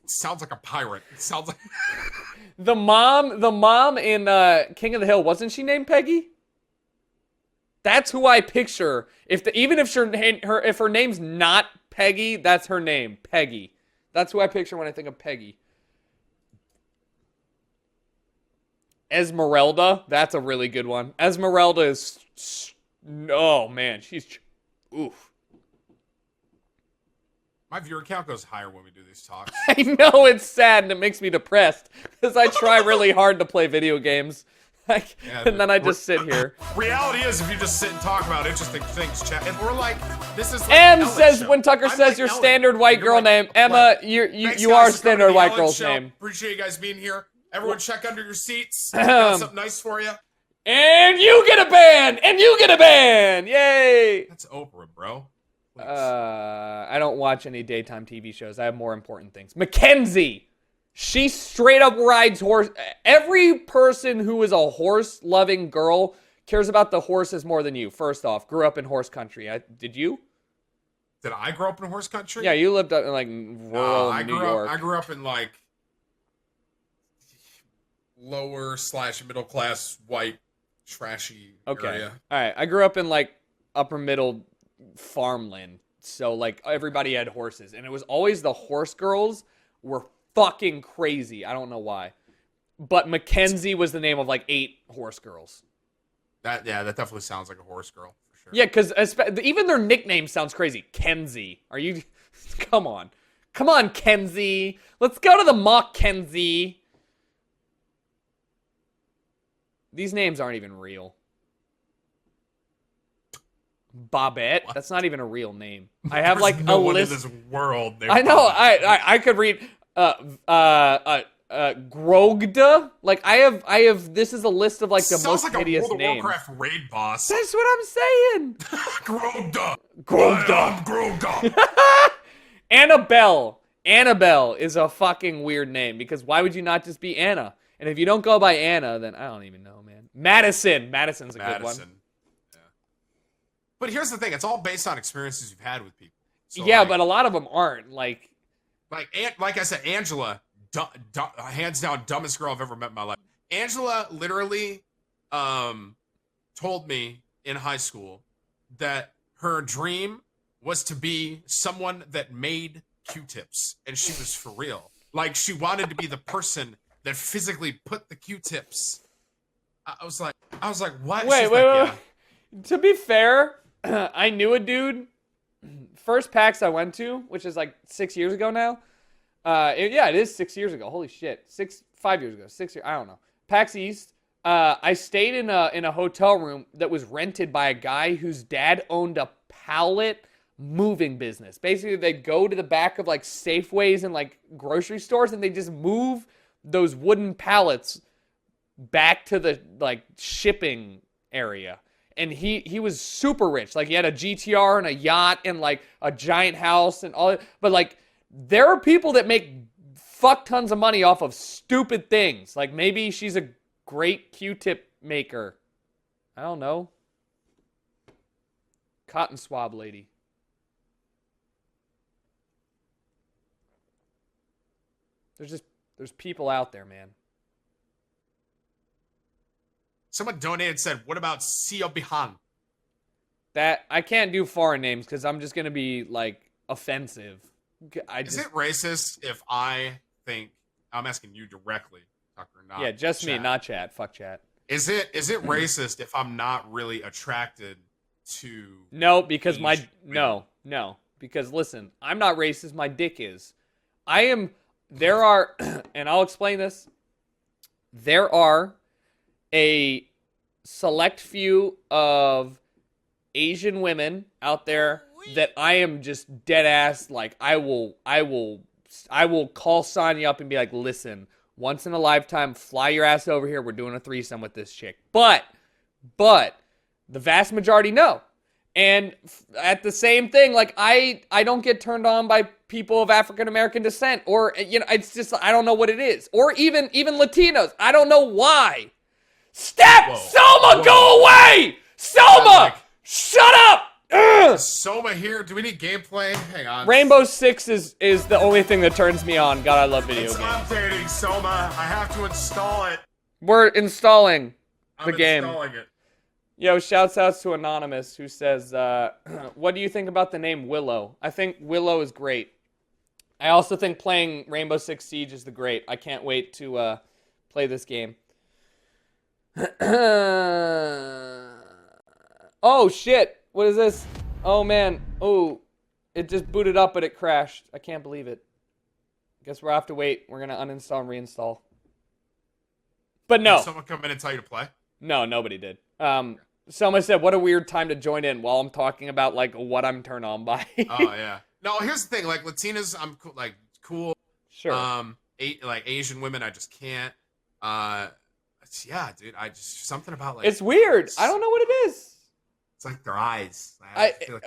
Sounds like a pirate. It sounds like the mom in King of the Hill, wasn't she named Peggy? That's who I picture. Even if her name's not Peggy, that's her name, Peggy. That's who I picture when I think of Peggy. Esmeralda, that's a really good one. Esmeralda is, oh man, she's, oof. My viewer count goes higher when we do these talks. I know, it's sad and it makes me depressed because I try really hard to play video games. And then I just sit here. Reality is, if you just sit and talk about interesting things, chat, and we're like, this is like M says when Tucker says your standard white girl name. Emma, you are standard white girl's name. Appreciate you guys being here. Everyone, check under your seats. Got something nice for you. And you get a band. And you get a band. Yay! That's Oprah, bro. Please. I don't watch any daytime TV shows. I have more important things. Mackenzie. She straight up rides horse. Every person who is a horse-loving girl cares about the horses more than you. First off, grew up in horse country. Did you? Did I grow up in horse country? Yeah, you lived up in like rural New York. I grew up in like lower/middle class white trashy area. All right. I grew up in like upper middle farmland. So like everybody had horses, and it was always the horse girls were fucking crazy. I don't know why. But Mackenzie was the name of like 8 horse girls. That definitely sounds like a horse girl for sure. Yeah, because even their nickname sounds crazy. Kenzie. Are you? Come on, Kenzie. Let's go to the mock Kenzie. These names aren't even real. Babette. What? That's not even a real name. I have like no a one list. In this world. I know. I could read. Grogda. Like I have. This is a list of like the Sounds most like hideous a World names. of Warcraft raid boss. That's what I'm saying. Grogda. Grogda. Grogda. Annabelle is a fucking weird name because why would you not just be Anna? And if you don't go by Anna, then I don't even know, man. Madison's a good one. Yeah. But here's the thing: it's all based on experiences you've had with people. So yeah, but a lot of them aren't. Like I said, Angela, hands down, dumbest girl I've ever met in my life. Angela literally told me in high school that her dream was to be someone that made Q-tips, and she was for real. Like, she wanted to be the person that physically put the Q-tips. I was like, what? Wait. Yeah. To be fair, I knew a dude. First PAX I went to, which is like 6 years ago now. It is 6 years ago. Holy shit, 5 years ago, 6 years. I don't know. PAX East. I stayed in a hotel room that was rented by a guy whose dad owned a pallet moving business. Basically, they go to the back of like Safeways and like grocery stores, and they just move those wooden pallets back to the like shipping area. And he was super rich. Like, he had a GTR and a yacht and like a giant house and all. But like, there are people that make fuck tons of money off of stupid things. Like, maybe she's a great Q-tip maker. I don't know. Cotton swab lady. There's people out there, man. Someone donated and said, what about Sio Bihan? That I can't do foreign names because I'm just gonna be like offensive. Is it racist if I think I'm asking you directly, Tucker? Not yeah, just chat. me, not chat. Fuck chat. Is it racist if I'm not really attracted to? No, because no, because listen, I'm not racist. My dick is. I am. There are, and I'll explain this. There are a select few of Asian women out there that I am just dead ass. Like, I will call Sonya up and be like, listen, once in a lifetime, fly your ass over here. We're doing a threesome with this chick. But the vast majority no. And at the same thing, like, I don't get turned on by people of African American descent, or, you know, it's just, I don't know what it is, or even Latinos. I don't know why. Soma, go away! Soma, shut up! Ugh! Soma here. Do we need gameplay? Hang on. Rainbow Six is the only thing that turns me on. God, I love video games. It's updating, Soma. I have to install it. We're installing the game. I'm installing it. Yo, shouts outs to Anonymous, who says, what do you think about the name Willow? I think Willow is great. I also think playing Rainbow Six Siege is the great. I can't wait to play this game. Oh, shit. What is this? Oh, man. Oh, it just booted up, but it crashed. I can't believe it. Guess we'll have to wait. We're going to uninstall and reinstall. But no. Did someone come in and tell you to play? No, nobody did. Someone said, what a weird time to join in while I'm talking about, like, what I'm turned on by. Oh, yeah. No, here's the thing. Like, Latinas, I'm cool. Like, cool. Sure. Like, Asian women, I just can't. Yeah, dude. Something about, like... It's weird. I don't know what it is. It's like their eyes.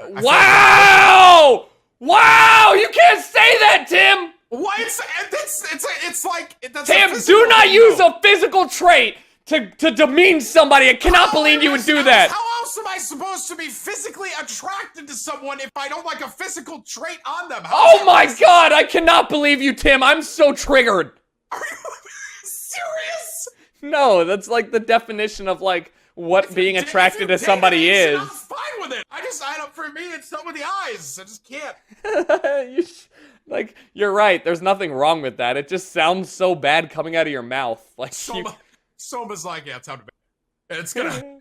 Wow! Wow! You can't say that, Tim! What? It's like... Tim, do not use a physical trait to demean somebody. I cannot believe you would do that. How else am I supposed to be physically attracted to someone if I don't like a physical trait on them? Oh my god, I cannot believe you, Tim. I'm so triggered. Are you serious? No, that's like the definition of like what being attracted to somebody is. I'm fine with it. I don't, for me, it's something with the eyes. I just can't. Like, you're right. There's nothing wrong with that. It just sounds so bad coming out of your mouth. Like, Soma's like, yeah, it's time to bed. And it's happening.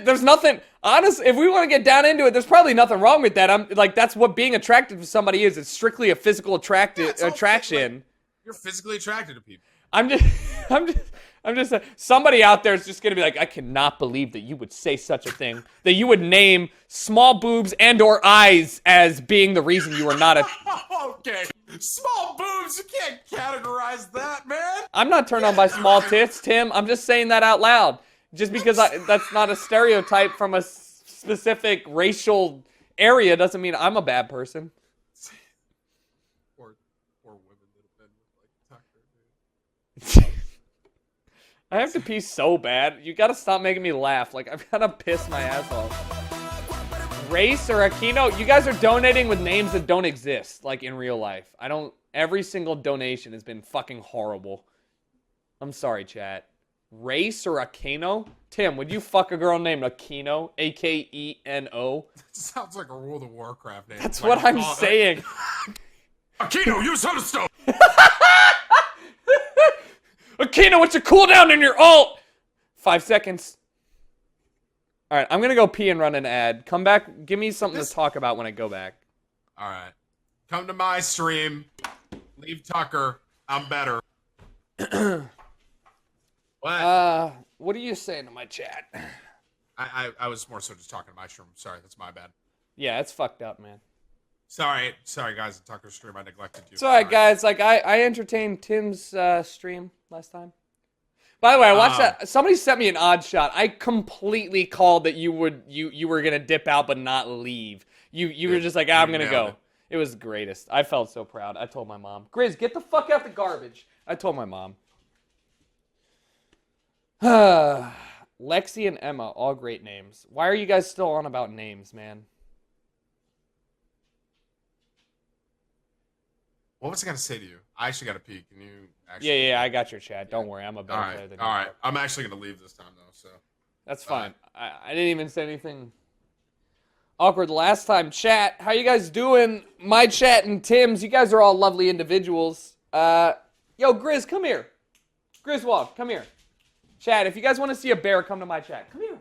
There's nothing, honestly, if we want to get down into it, there's probably nothing wrong with that. I'm like, that's what being attracted to somebody is. It's strictly a physical attraction. You're physically attracted to people. I'm I'm just somebody out there is just gonna be like, I cannot believe that you would say such a thing. That you would name small boobs and/or eyes as being the reason you are not a. Okay, small boobs. You can't categorize that, man. I'm not turned on by small tits, Tim. I'm just saying that out loud. Just because that's not a stereotype from a specific racial area doesn't mean I'm a bad person. Or women that have been like Tucker, dude. I have to pee so bad. You gotta stop making me laugh. Like, I've gotta piss my ass off. Race or Aquino, you guys are donating with names that don't exist, like in real life. Every single donation has been fucking horrible. I'm sorry, chat. Race or Aquino? Tim, would you fuck a girl named Aquino? A-K-E-N-O? Sounds like a World of Warcraft name. That's what I'm saying. Aquino, use Sunstone! Aquino, what's your cooldown in your ult? 5 seconds. All right, I'm going to go pee and run an ad. Come back. Give me something to talk about when I go back. All right. Come to my stream. Leave Tucker. I'm better. What? What are you saying to my chat? I was more so just talking to my stream. Sorry, that's my bad. Yeah, it's fucked up, man. Sorry, guys. The Tucker stream, I neglected you. It's all right, guys. Like, I entertained Tim's stream last time. By the way, I watched that. Somebody sent me an odd shot. I completely called that you were gonna dip out but not leave. You were just like, I'm gonna go. It was the greatest. I felt so proud. I told my mom, Grizz, get the fuck out the garbage. I told my mom. Lexi and Emma, all great names. Why are you guys still on about names, man? What was I gonna say to you? I actually got to pee. Can you actually? Yeah, I got your chat. Don't worry, I'm a better player than you. All right. I'm actually gonna leave this time though, so. That's fine. I didn't even say anything awkward last time. Chat, how you guys doing? My chat and Tim's, you guys are all lovely individuals. Yo, Grizz, come here. Griswold, come here. Chat, if you guys want to see a bear, come to my chat. Come here.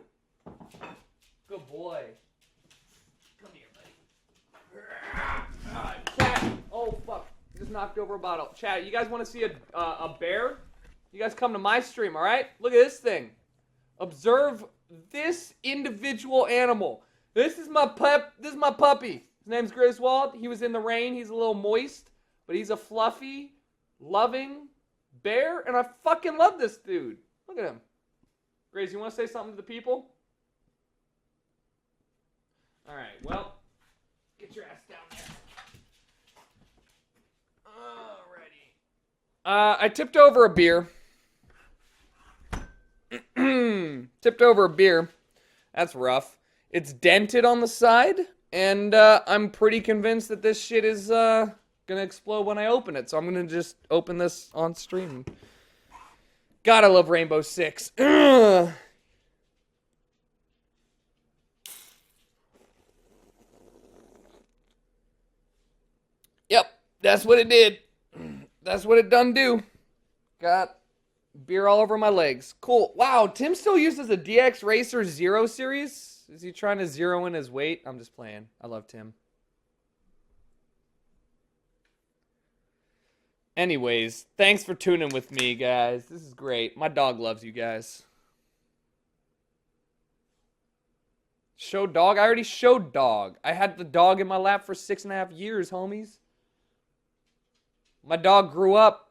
Good boy. Come here, buddy. Chat. Oh, fuck. Just knocked over a bottle. Chat, you guys want to see a bear? You guys come to my stream, all right? Look at this thing. Observe this individual animal. This is my puppy. His name's Griswold. He was in the rain. He's a little moist, but he's a fluffy, loving bear, and I fucking love this dude. Look at him. Grace, you want to say something to the people? All right, well, get your ass down there. Alrighty. I tipped over a beer. Tipped over a beer. That's rough. It's dented on the side, and I'm pretty convinced that this shit is gonna explode when I open it. So I'm gonna just open this on stream. God, I love Rainbow Six. Yep, that's what it did. That's what it done do. Got beer all over my legs. Cool. Wow, Tim still uses a DX Racer Zero series? Is he trying to zero in his weight? I'm just playing. I love Tim. Anyways, thanks for tuning with me, guys. This is great. My dog loves you guys. Show dog? I already showed dog. I had the dog in my lap for 6.5 years, homies. My dog grew up.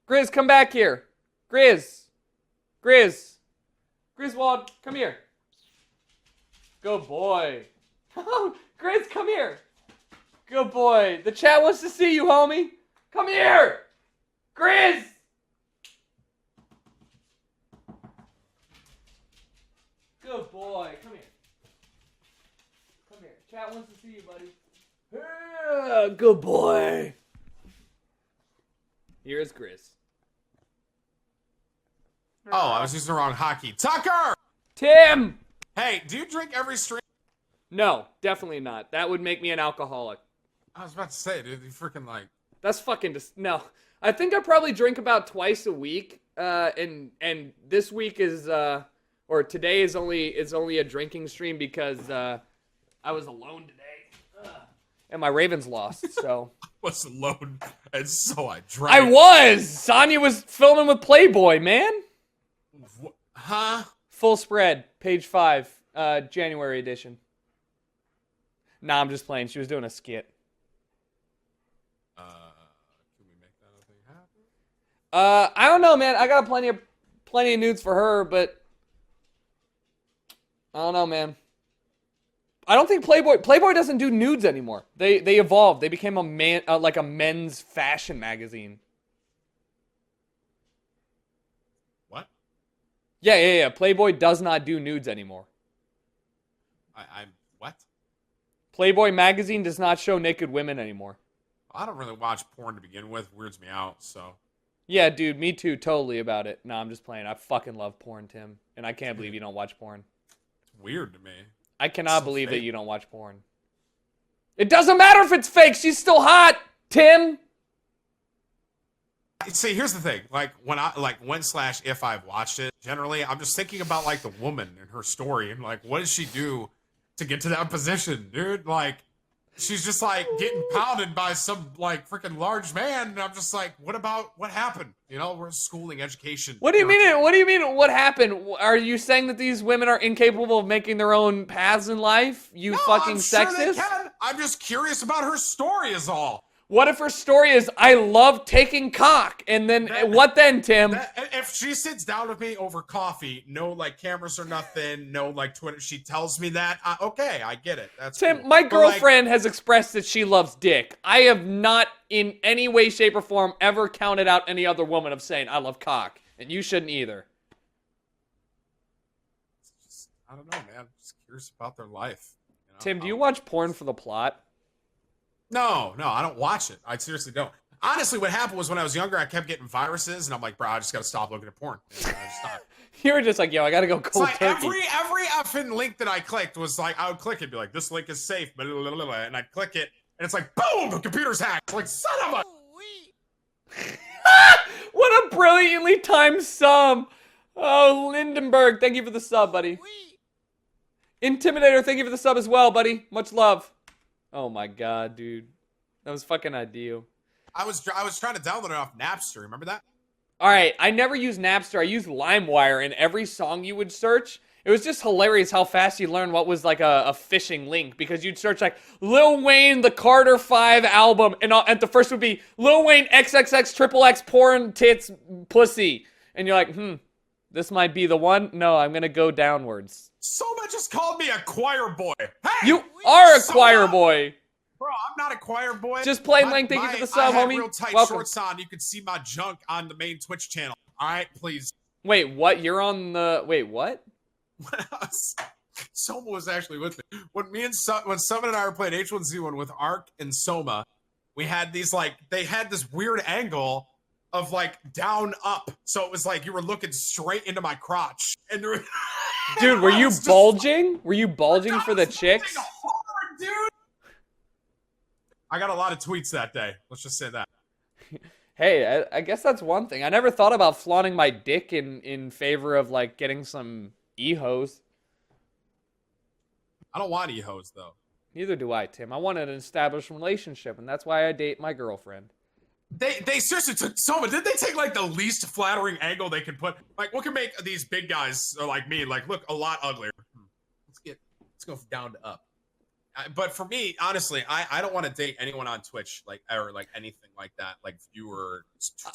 Grizz, come back here. Grizz. Griswold, come here. Good boy. Grizz, come here. Good boy. The chat wants to see you, homie. Come here! Grizz! Good boy. Come here. Come here. Chat wants to see you, buddy. Yeah, good boy. Here's Grizz. Oh, I was using the wrong hockey. Tucker! Tim! Hey, do you drink every stream? No, definitely not. That would make me an alcoholic. I was about to say, dude, you freaking like... That's fucking no. I think I probably drink about twice a week. And this week is or today is only a drinking stream because I was alone today. And my Ravens lost, so I was alone, and so I drank. I was! Sonya was filming with Playboy, man. Huh? Full spread, page 5, January edition. Nah, I'm just playing. She was doing a skit. Can we make that a thing happen? I don't know, man. I got plenty of nudes for her, but I don't know, man. I don't think Playboy doesn't do nudes anymore. They evolved. They became a men's fashion magazine. What? Yeah. Playboy does not do nudes anymore. I'm what? Playboy magazine does not show naked women anymore. I don't really watch porn to begin with. Weirds me out, so. Yeah, dude, me too, totally about it. No, I'm just playing. I fucking love porn, Tim. And I can't believe you don't watch porn. It's weird to me. I cannot believe that you don't watch porn. It doesn't matter if it's fake. She's still hot, Tim. See, here's the thing. Like when/if I've watched it, generally I'm just thinking about like the woman and her story and like what does she do to get to that position, dude? Like she's just like getting pounded by some like freaking large man, and I'm just like, what happened? You know, we're schooling, education. What do you mean? What do you mean? What happened? Are you saying that these women are incapable of making their own paths in life? You fucking sure sexist. they can. I'm just curious about her story, is all. What if her story is, I love taking cock, and then, what then, Tim? If she sits down with me over coffee, no, like, cameras or nothing, no, like, Twitter, she tells me that, okay, I get it. That's Tim, cool. my girlfriend has expressed that she loves dick. I have not, in any way, shape, or form, ever counted out any other woman of saying, I love cock, and you shouldn't either. I don't know, man. I'm just curious about their life. You know? Tim, do you watch porn for the plot? No, I don't watch it. I seriously don't. Honestly, what happened was when I was younger, I kept getting viruses, and I'm like, bro, I just gotta stop looking at porn. And I just stopped. You were just like, yo, I gotta go cold like turkey. Every effing link that I clicked was like, I would click it and be like, this link is safe, blah, blah, blah, blah, and I'd click it, and it's like, boom, the computer's hacked. Like, son of a... What a brilliantly timed sub. Oh, Lindenberg, thank you for the sub, buddy. Intimidator, thank you for the sub as well, buddy. Much love. Oh my god, dude. That was fucking ideal. I was trying to download it off Napster. Remember that? Alright, I never used Napster. I used LimeWire, and every song you would search, it was just hilarious how fast you learned what was like a phishing link, because you'd search like Lil Wayne, the Carter 5 album, and the first would be Lil Wayne XXX porn tits pussy. And you're like, this might be the one. No, I'm gonna go downwards. Soma just called me a choir boy. Hey, you are a choir boy. Bro, I'm not a choir boy. Just plain Link, thank you for the sub, I had homie. real tight Welcome. shorts on. You can see my junk on the main Twitch channel. All right, please. Wait, what? You're on the... Wait, what? Soma was actually with me. When Summon and I were playing H1Z1 with Ark and Soma, we had these, like, they had this weird angle of, like, down up. So it was like you were looking straight into my crotch. And there dude, were you bulging? Were you bulging for the chicks? Hard, dude. I got a lot of tweets that day. Let's just say that. Hey, I guess that's one thing. I never thought about flaunting my dick in favor of, like, getting some e-hos. I don't want e-hos, though. Neither do I, Tim. I want an established relationship, and that's why I date my girlfriend. They seriously took Soma. Did they take like the least flattering angle they could put? Like, what can make these big guys like me like look a lot uglier? Let's go down to up. But for me, honestly, I don't want to date anyone on Twitch like or like anything like that. Like viewer.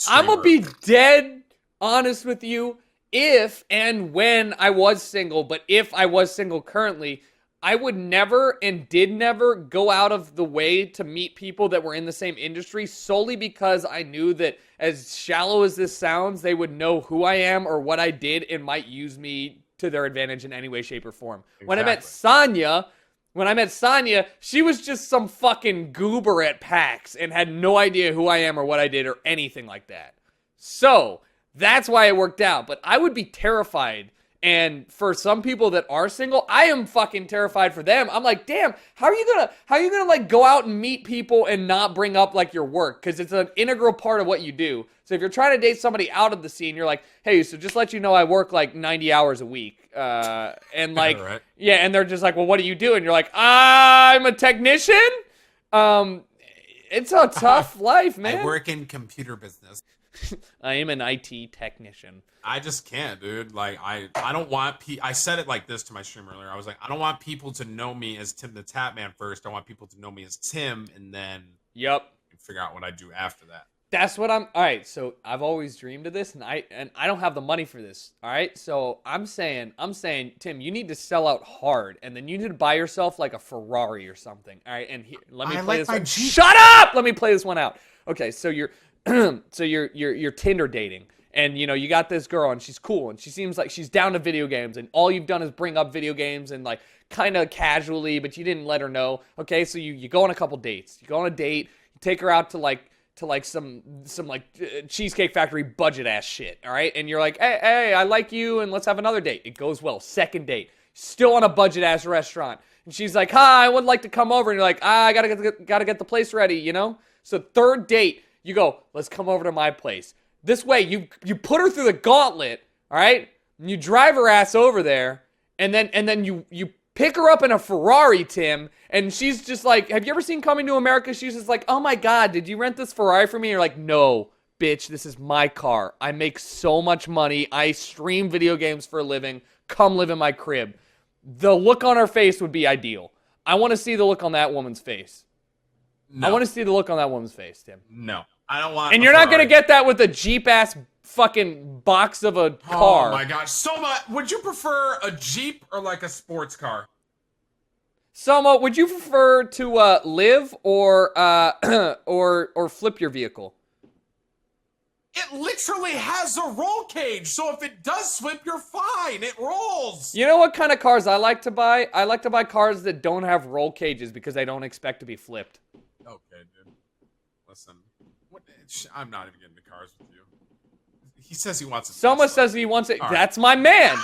I'm gonna be dead honest with you. If and when I was single, but if I was single currently, I would never and did never go out of the way to meet people that were in the same industry solely because I knew that, as shallow as this sounds, they would know who I am or what I did and might use me to their advantage in any way, shape, or form. Exactly. When I met Sonya, she was just some fucking goober at PAX and had no idea who I am or what I did or anything like that. So, that's why it worked out. But I would be terrified. And for some people that are single, I am fucking terrified for them. I'm like, damn, how are you gonna like go out and meet people and not bring up like your work? Because it's an integral part of what you do. So if you're trying to date somebody out of the scene, you're like, hey, so just let you know I work like 90 hours a week. And like, right. Yeah, and they're just like, well, what do you do? And you're like, I'm a technician? It's a tough life, man. I work in computer business. I am an IT technician. I just can't, dude. Like, I don't want I said it like this to my stream earlier. I was like, I don't want people to know me as Tim the Tatman first. I want people to know me as Tim, and then figure out what I do after that. That's what all right, so I've always dreamed of this, and I don't have the money for this, all right? So I'm saying, Tim, you need to sell out hard, and then you need to buy yourself like a Ferrari or something, all right? And here, let me play this one. Shut up! Let me play this one out. Okay, so you're you're Tinder dating, and you got this girl, and she's cool, and she seems like she's down to video games, and all you've done is bring up video games and like kind of casually, but you didn't let her know. Okay, so you go on a couple dates. You go on a date, you take her out to some Cheesecake Factory budget ass shit, all right? And you're like, hey, I like you, and let's have another date. It goes well. Second date, still on a budget ass restaurant, and she's like, hi, I would like to come over, and you're like, I gotta get the place ready, So third date, you go, let's come over to my place. This way, you put her through the gauntlet, all right? And you drive her ass over there, and then you pick her up in a Ferrari, Tim, and she's just like, have you ever seen Coming to America? She's just like, oh my God, did you rent this Ferrari for me? You're like, no, bitch, this is my car. I make so much money. I stream video games for a living. Come live in my crib. The look on her face would be ideal. I want to see the look on that woman's face. No. I want to see the look on that woman's face, Tim. No, I don't want. And you're not gonna get that with a Jeep ass fucking box of a car. Oh my gosh, Soma, would you prefer a Jeep or like a sports car? Soma, would you prefer to live or or flip your vehicle? It literally has a roll cage, so if it does flip, you're fine. It rolls. You know what kind of cars I like to buy? I like to buy cars that don't have roll cages because I don't expect to be flipped. Okay, dude. Listen, I'm not even getting into cars with you. He says he wants it. Soma says he wants it. All That's my man.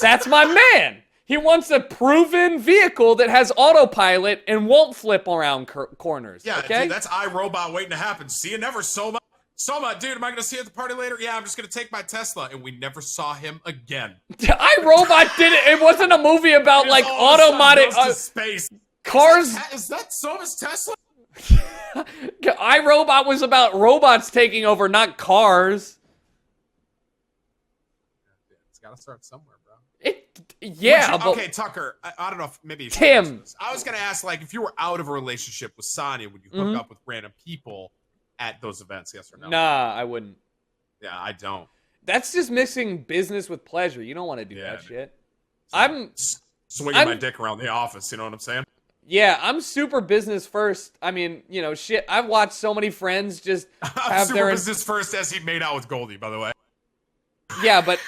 That's my man. He wants a proven vehicle that has autopilot and won't flip around corners. Yeah, okay? dude, that's iRobot waiting to happen. See you never, Soma. Soma, dude, am I going to see you at the party later? Yeah, I'm just going to take my Tesla. And we never saw him again. iRobot did it. It wasn't a movie about like automatic space. Cars. Is that Soma's Tesla? iRobot was about robots taking over, not cars. It's got to start somewhere, bro. Okay, Tucker, I don't know if maybe Tim. I was going to ask, like, if you were out of a relationship with Sonya, would you hook up with random people at those events, yes or no? Nah, I wouldn't. Yeah, I don't. That's just mixing business with pleasure. You don't want to do that shit. So I'm swinging my dick around the office, you know what I'm saying? Yeah, I'm super business first. I mean, shit, I've watched so many friends just have super business first as he made out with Goldie, by the way. Yeah, but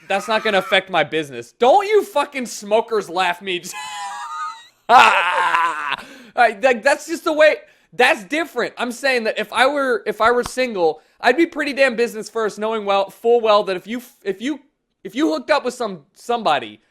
that's not going to affect my business. Don't you fucking smokers laugh me. Like, that's just the way. That's different. I'm saying that if I were single, I'd be pretty damn business first, knowing full well that if you hooked up with somebody,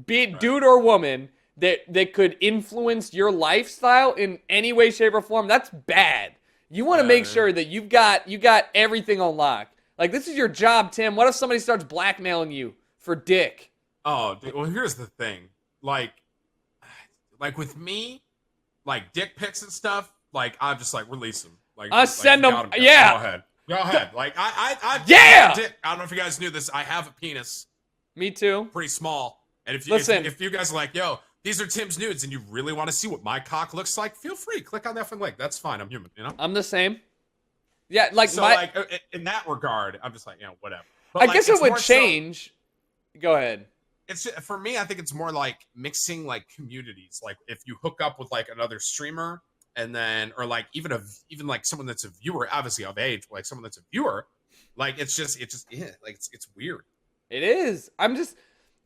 be it dude or woman, that could influence your lifestyle in any way, shape, or form, that's bad. You want to make sure that you got everything on lock. Like, this is your job, Tim. What if somebody starts blackmailing you for dick? Oh, dude, well, here's the thing. Like with me, like dick pics and stuff, like I'm just like release them. Like send them. Yeah. Go ahead. Like I yeah. Dick. I don't know if you guys knew this. I have a penis. Me too. Pretty small. And if you guys are like, yo, these are Tim's nudes, and you really want to see what my cock looks like, feel free. Click on that for link. That's fine. I'm human. I'm the same. Yeah, like so. Like in that regard, I'm just like, whatever. But I guess it would change. Go ahead. It's for me. I think it's more like mixing like communities. Like if you hook up with like another streamer, and then or like even like someone that's a viewer, obviously of age, but like someone that's a viewer, like it's just like it's weird. It is.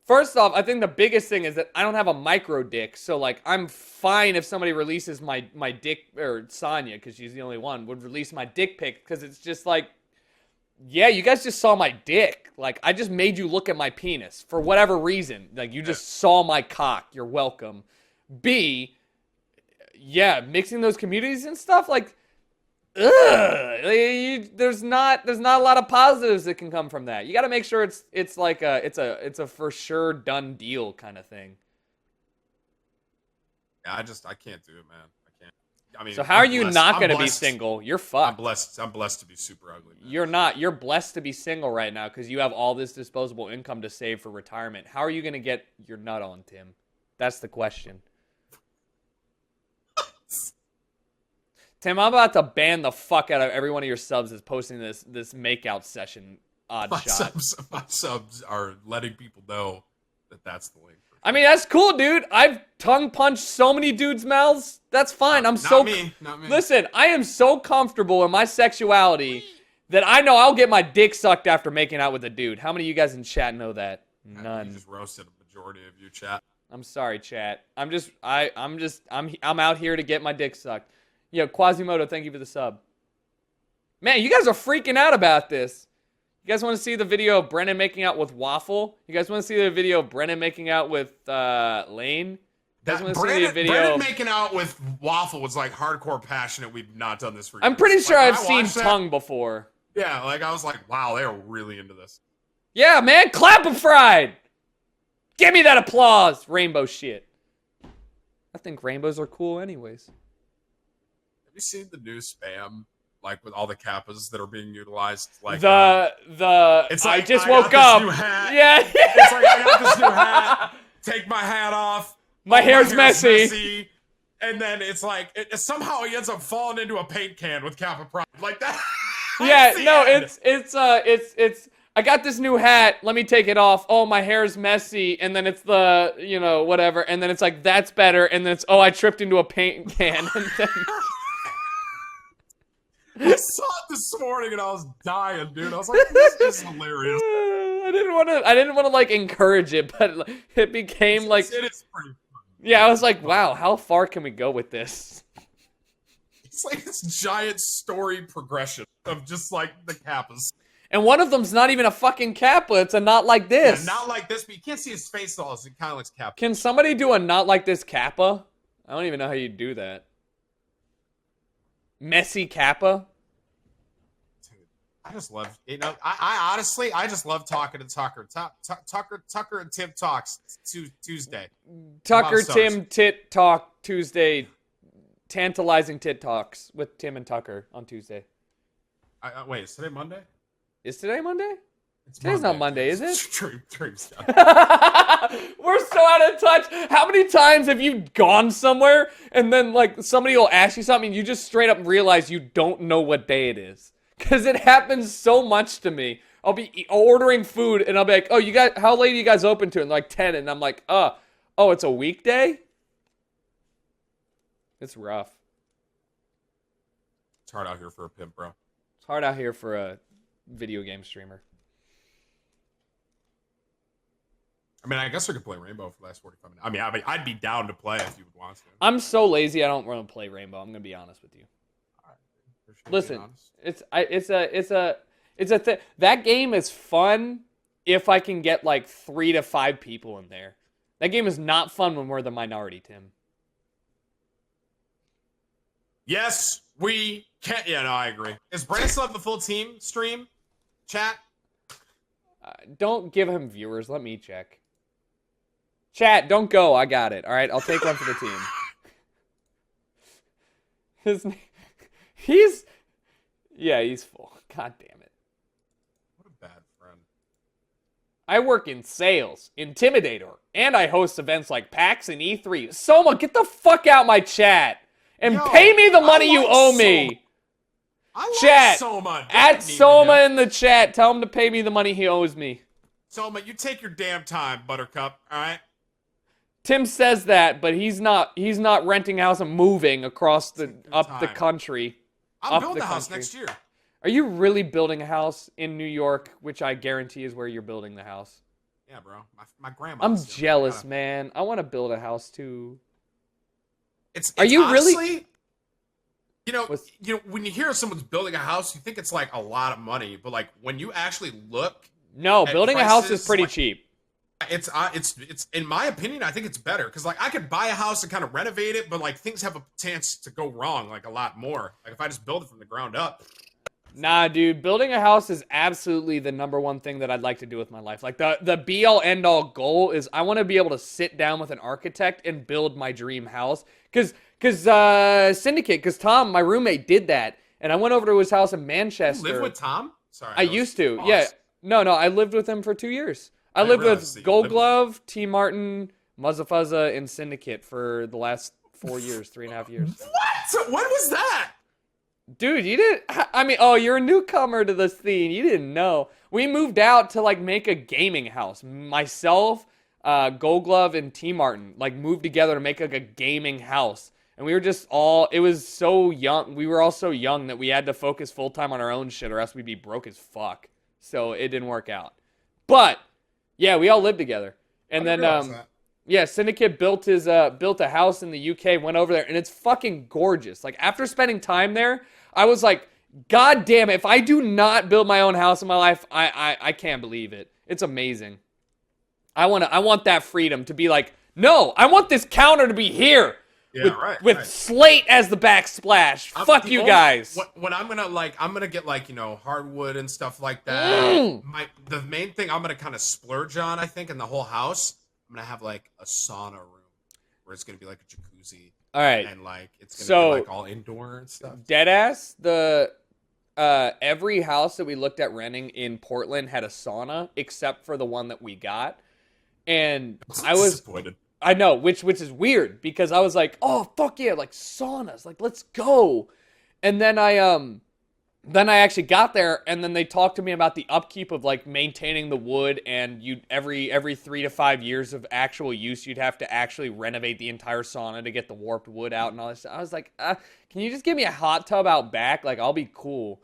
First off, I think the biggest thing is that I don't have a micro dick, so like I'm fine if somebody releases my dick, or Sonya, because she's the only one, would release my dick pic, because it's just like, yeah, you guys just saw my dick. Like, I just made you look at my penis for whatever reason. Like, you just saw my cock. You're welcome. B, yeah, mixing those communities and stuff, like, there's not a lot of positives that can come from that. You got to make sure it's like it's a for sure done deal kind of thing. Yeah, I can't do it, man. I can't. I mean, So how are you blessed. not I'm going to be blessed. single? You're I'm fucked. blessed. I'm blessed to be super ugly. Man. You're not. You're blessed to be single right now because you have all this disposable income to save for retirement. How are you going to get your nut on, Tim? That's the question. Tim, I'm about to ban the fuck out of every one of your subs that's posting this makeout session odd shot. My subs are letting people know that that's the link. I mean, that's cool, dude. I've tongue punched so many dudes' mouths. That's fine. Not me. Listen, I am so comfortable in my sexuality that I know I'll get my dick sucked after making out with a dude. How many of you guys in chat know that? None. You just roasted a majority of you, chat. I'm sorry, chat. I'm out here to get my dick sucked. Yo, Quasimodo, thank you for the sub. Man, you guys are freaking out about this. You guys want to see the video of Brennan making out with Waffle? You guys want to see the video of Brennan making out with Lane? You guys want to see the video? Brennan making out with Waffle was like hardcore passionate. We've not done this for years. I'm pretty sure like, I've seen tongue before. Yeah, like I was like, wow, they are really into this. Yeah, man, clap 'em fried. Give me that applause, rainbow shit. I think rainbows are cool anyways. Have you seen the new spam? Like with all the kappas that are being utilized, like it's like, I just woke up. Yeah, it's like I got this new hat. Take my hat off. My hair's messy. And then it's like somehow he ends up falling into a paint can with Kappa Pride like that. Yeah, no, it's. I got this new hat. Let me take it off. Oh, my hair's messy. And then it's the whatever. And then it's like that's better. And then it's I tripped into a paint can. And then. I saw it this morning and I was dying, dude. I was like, this is hilarious. I didn't want to like encourage it, but it became like it is pretty funny. Yeah, I was like, wow, how far can we go with this? It's like this giant story progression of just like the kappas. And one of them's not even a fucking kappa. It's a not like this. Yeah, not like this, but you can't see his face at all. So it kind of looks kappa. Can somebody do a not like this kappa? I don't even know how you do that. Messy kappa. I just love, I honestly, I just love talking to Tucker. Tucker and Tim Talks Tuesday. Tucker, Tim, Tit Talk Tuesday. Tantalizing Tit Talks with Tim and Tucker on Tuesday. Wait, is today Monday? Is today Monday? Today's not Monday, is it? Dreams. We're so out of touch. How many times have you gone somewhere and then like somebody will ask you something and you just straight up realize you don't know what day it is? Because it happens so much to me. I'll be ordering food and I'll be like, oh, how late are you guys open to? And like 10. And I'm like, oh, it's a weekday? It's rough. It's hard out here for a pimp, bro. It's hard out here for a video game streamer. I mean, I guess I could play Rainbow for the last 45 minutes. I mean, I'd be down to play if you would want to. I'm so lazy I don't want to play Rainbow. I'm going to be honest with you. Listen, it's a thing. That game is fun if I can get like 3 to 5 people in there. That game is not fun when we're the minority, Tim. Yes, we can. Yeah, no, I agree. Is Brandon still have the full team stream? Chat? Don't give him viewers. Let me check. Chat, don't go. I got it. All right, I'll take one for the team. He's full. God damn it. What a bad friend. I work in sales, Intimidator, and I host events like PAX and E3. Soma, get the fuck out my chat and pay me the money you owe me. Chat, Soma. at Soma in the chat. Tell him to pay me the money he owes me. Soma, you take your damn time, Buttercup, all right? Tim says that, but he's not renting a house and moving across the country. I'm building a house next year. Are you really building a house in New York, which I guarantee is where you're building the house? Yeah, bro. My grandma. I'm jealous, man. I want to build a house too. Are you honestly, really? You know, when you hear someone's building a house, you think it's like a lot of money, but like when you actually look, building a house is pretty cheap. It's in my opinion, I think it's better because like I could buy a house and kind of renovate it, but like things have a chance to go wrong like a lot more. Like if I just build it from the ground up. Nah, dude, building a house is absolutely the number one thing that I'd like to do with my life. Like the be all end all goal is I want to be able to sit down with an architect and build my dream house. Because Because Syndicate, because Tom, my roommate, did that. And I went over to his house in Manchester. You live with Tom? Sorry. I used to. Yeah. No, I lived with him for 2 years. I lived with Gold Glove, T. Martin, Muzzafuzza, and Syndicate for the last 4 years, 3.5 years. What? When was that? Dude, you didn't... I mean, you're a newcomer to this scene. You didn't know. We moved out to, like, make a gaming house. Myself, Gold Glove, and T. Martin, like, moved together to make, like, a gaming house. And we were just all... It was so young. We were all so young that we had to focus full-time on our own shit or else we'd be broke as fuck. So it didn't work out. But, yeah, we all lived together. And then, yeah, Syndicate built a house in the UK, went over there, and it's fucking gorgeous. Like, after spending time there, I was like, God damn it, if I do not build my own house in my life, I can't believe it. It's amazing. I want that freedom to be like, no, I want this counter to be here. Yeah, with slate as the backsplash. Fuck you guys. When I'm gonna get like, hardwood and stuff like that. The main thing I'm gonna kind of splurge on, I think, in the whole house, I'm gonna have like a sauna room where it's gonna be like a jacuzzi. All right. And like it's gonna be like all indoor and stuff. Deadass, every house that we looked at renting in Portland had a sauna except for the one that we got. And I was disappointed. I know, which is weird because I was like, oh fuck yeah, like saunas, like let's go. And then I actually got there, and then they talked to me about the upkeep of like maintaining the wood, and you every 3 to 5 years of actual use, you'd have to actually renovate the entire sauna to get the warped wood out and all this stuff. I was like, can you just give me a hot tub out back? Like I'll be cool.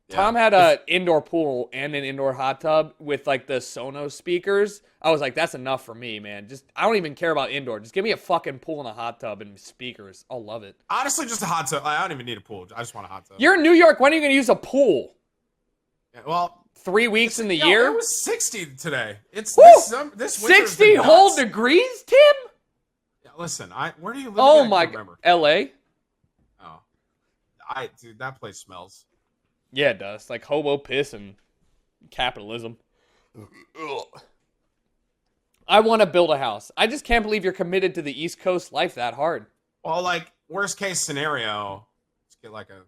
Yeah. Tom had an indoor pool and an indoor hot tub with like the Sonos speakers. I was like, that's enough for me, man. I don't even care about indoor. Just give me a fucking pool and a hot tub and speakers. I'll love it. Honestly, just a hot tub. I don't even need a pool. I just want a hot tub. You're in New York. When are you going to use a pool? Yeah, well, 3 weeks in the year? It was 60 today. It's this 60 whole degrees, Tim? Yeah, listen, where do you live? Oh my God, L.A. Oh, dude, that place smells. Yeah, it does. Like hobo piss and capitalism. Ugh. I want to build a house. I just can't believe you're committed to the East Coast life that hard. Well, like worst case scenario, just get like a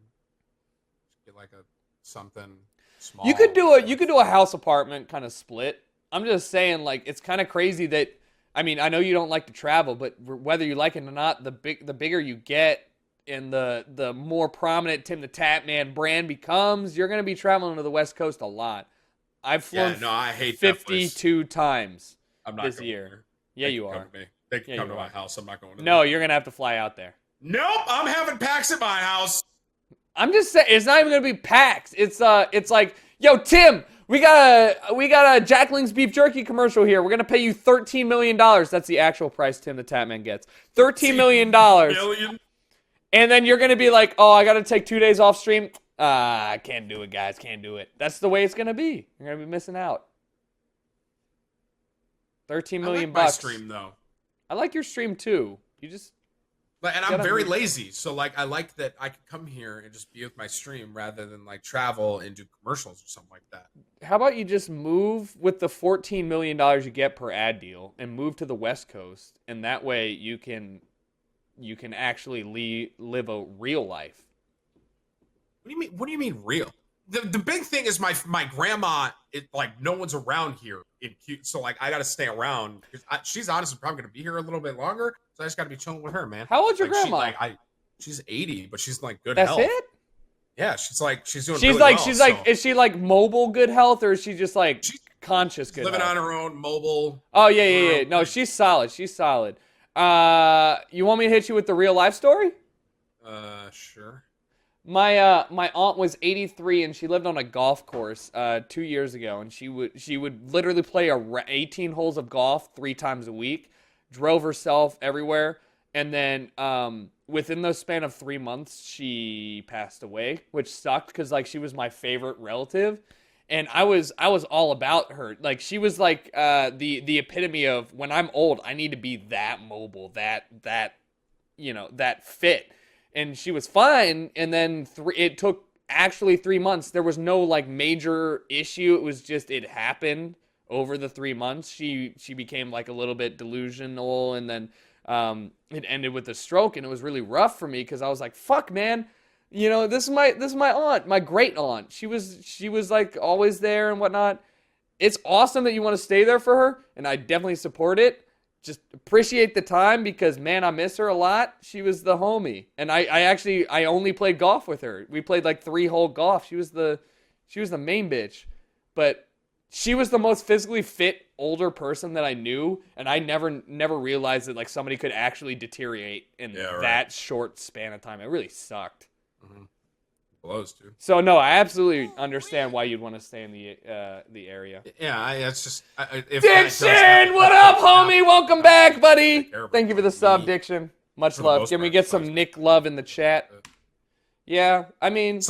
something small. You could do a house apartment kind of split. I'm just saying, like, it's kind of crazy that, I mean, I know you don't like to travel, but whether you like it or not, the bigger you get and the more prominent Tim the Tap Man brand becomes, you're going to be traveling to the West Coast a lot. I've flown I hate 52 times I'm not this year. There. Yeah, you are. They can come to my house. I'm not going to No, you're going to have to fly out there. Nope, I'm having PAX at my house. I'm just saying, it's not even going to be PAX. It's like, yo, Tim, we got a Jacqueline's beef jerky commercial here. We're going to pay you $13 million. That's the actual price Tim the Tap Man gets. $13 million. Million? And then you're going to be like, oh, I got to take 2 days off stream. I can't do it, guys. Can't do it. That's the way it's going to be. You're going to be missing out. 13 million bucks. My stream, though. I like your stream, too. And I'm very lazy, so like I like that I can come here and just be with my stream rather than like travel and do commercials or something like that. How about you just move with the $14 million you get per ad deal and move to the West Coast, and that way you can actually live a real life. What do you mean? What do you mean real? The big thing is my grandma. Like no one's around here so like I got to stay around because she's honestly probably gonna be here a little bit longer. So I just got to be chilling with her, man. How old's your grandma? She's 80, but she's like good That's health. That's it? Yeah, she's doing. She's really like well, she's like is she like mobile good health or is she just like conscious good living health? on her own, mobile. Oh yeah. No, she's solid. She's solid. You want me to hit you with the real life story? Sure. My aunt was 83 and she lived on a golf course 2 years ago, and she would literally play 18 holes of golf 3 times a week, drove herself everywhere, and then within the span of 3 months she passed away, which sucked because like she was my favorite relative, and I was all about her. Like she was like the epitome of when I'm old I need to be that mobile, that fit. And she was fine, and then it took actually 3 months. There was no like major issue. It was just it happened over the 3 months. She became like a little bit delusional, and then it ended with a stroke, and it was really rough for me because I was like, fuck, man. You know, this is my aunt, my great aunt. She was like always there and whatnot. It's awesome that you want to stay there for her, and I definitely support it. Just appreciate the time because, man, I miss her a lot. She was the homie, and I only played golf with her. We played like 3-hole golf. She was the main bitch, but she was the most physically fit older person that I knew, and I never realized that like somebody could actually deteriorate in that short span of time. It really sucked. Mm-hmm. Blows, dude. So no, I absolutely understand why you'd want to stay in the area. Yeah, it's just if Diction, what up, homie? Welcome back, buddy. Thank you for the sub, Diction. Much love. Can we get some Nick love in the chat? Yeah, I mean,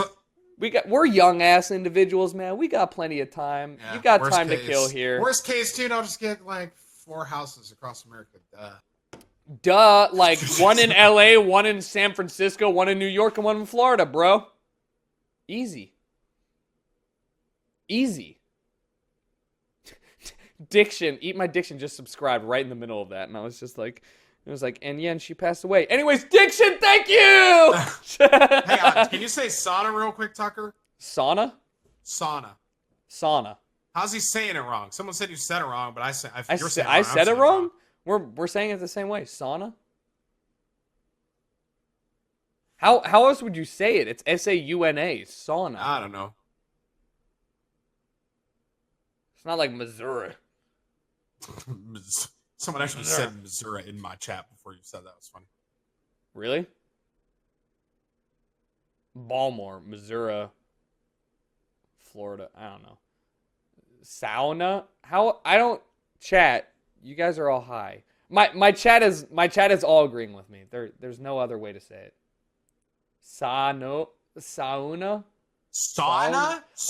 we're young ass individuals, man. We got plenty of time. You got time to kill here. Worst case, dude, I'll just get like 4 houses across America. Duh, like one in LA, one in San Francisco, one in New York, and one in Florida, bro. Easy. Diction, eat my diction, just subscribed right in the middle of that. And I was just like, it was like, and yeah, she passed away. Anyways, Diction, thank you! Hey, can you say sauna real quick, Tucker? Sauna. How's he saying it wrong? Someone said you said it wrong, but I said it wrong? We're saying it the same way. Sauna? How else would you say it? It's S-A-U-N-A. Sauna. I don't know. It's not like Missouri. Someone actually said Missouri in my chat before you said that. It was funny. Really? Baltimore, Missouri, Florida. I don't know. Sauna? Chat. You guys are all high. My chat is all agreeing with me. There's no other way to say it. Sauna?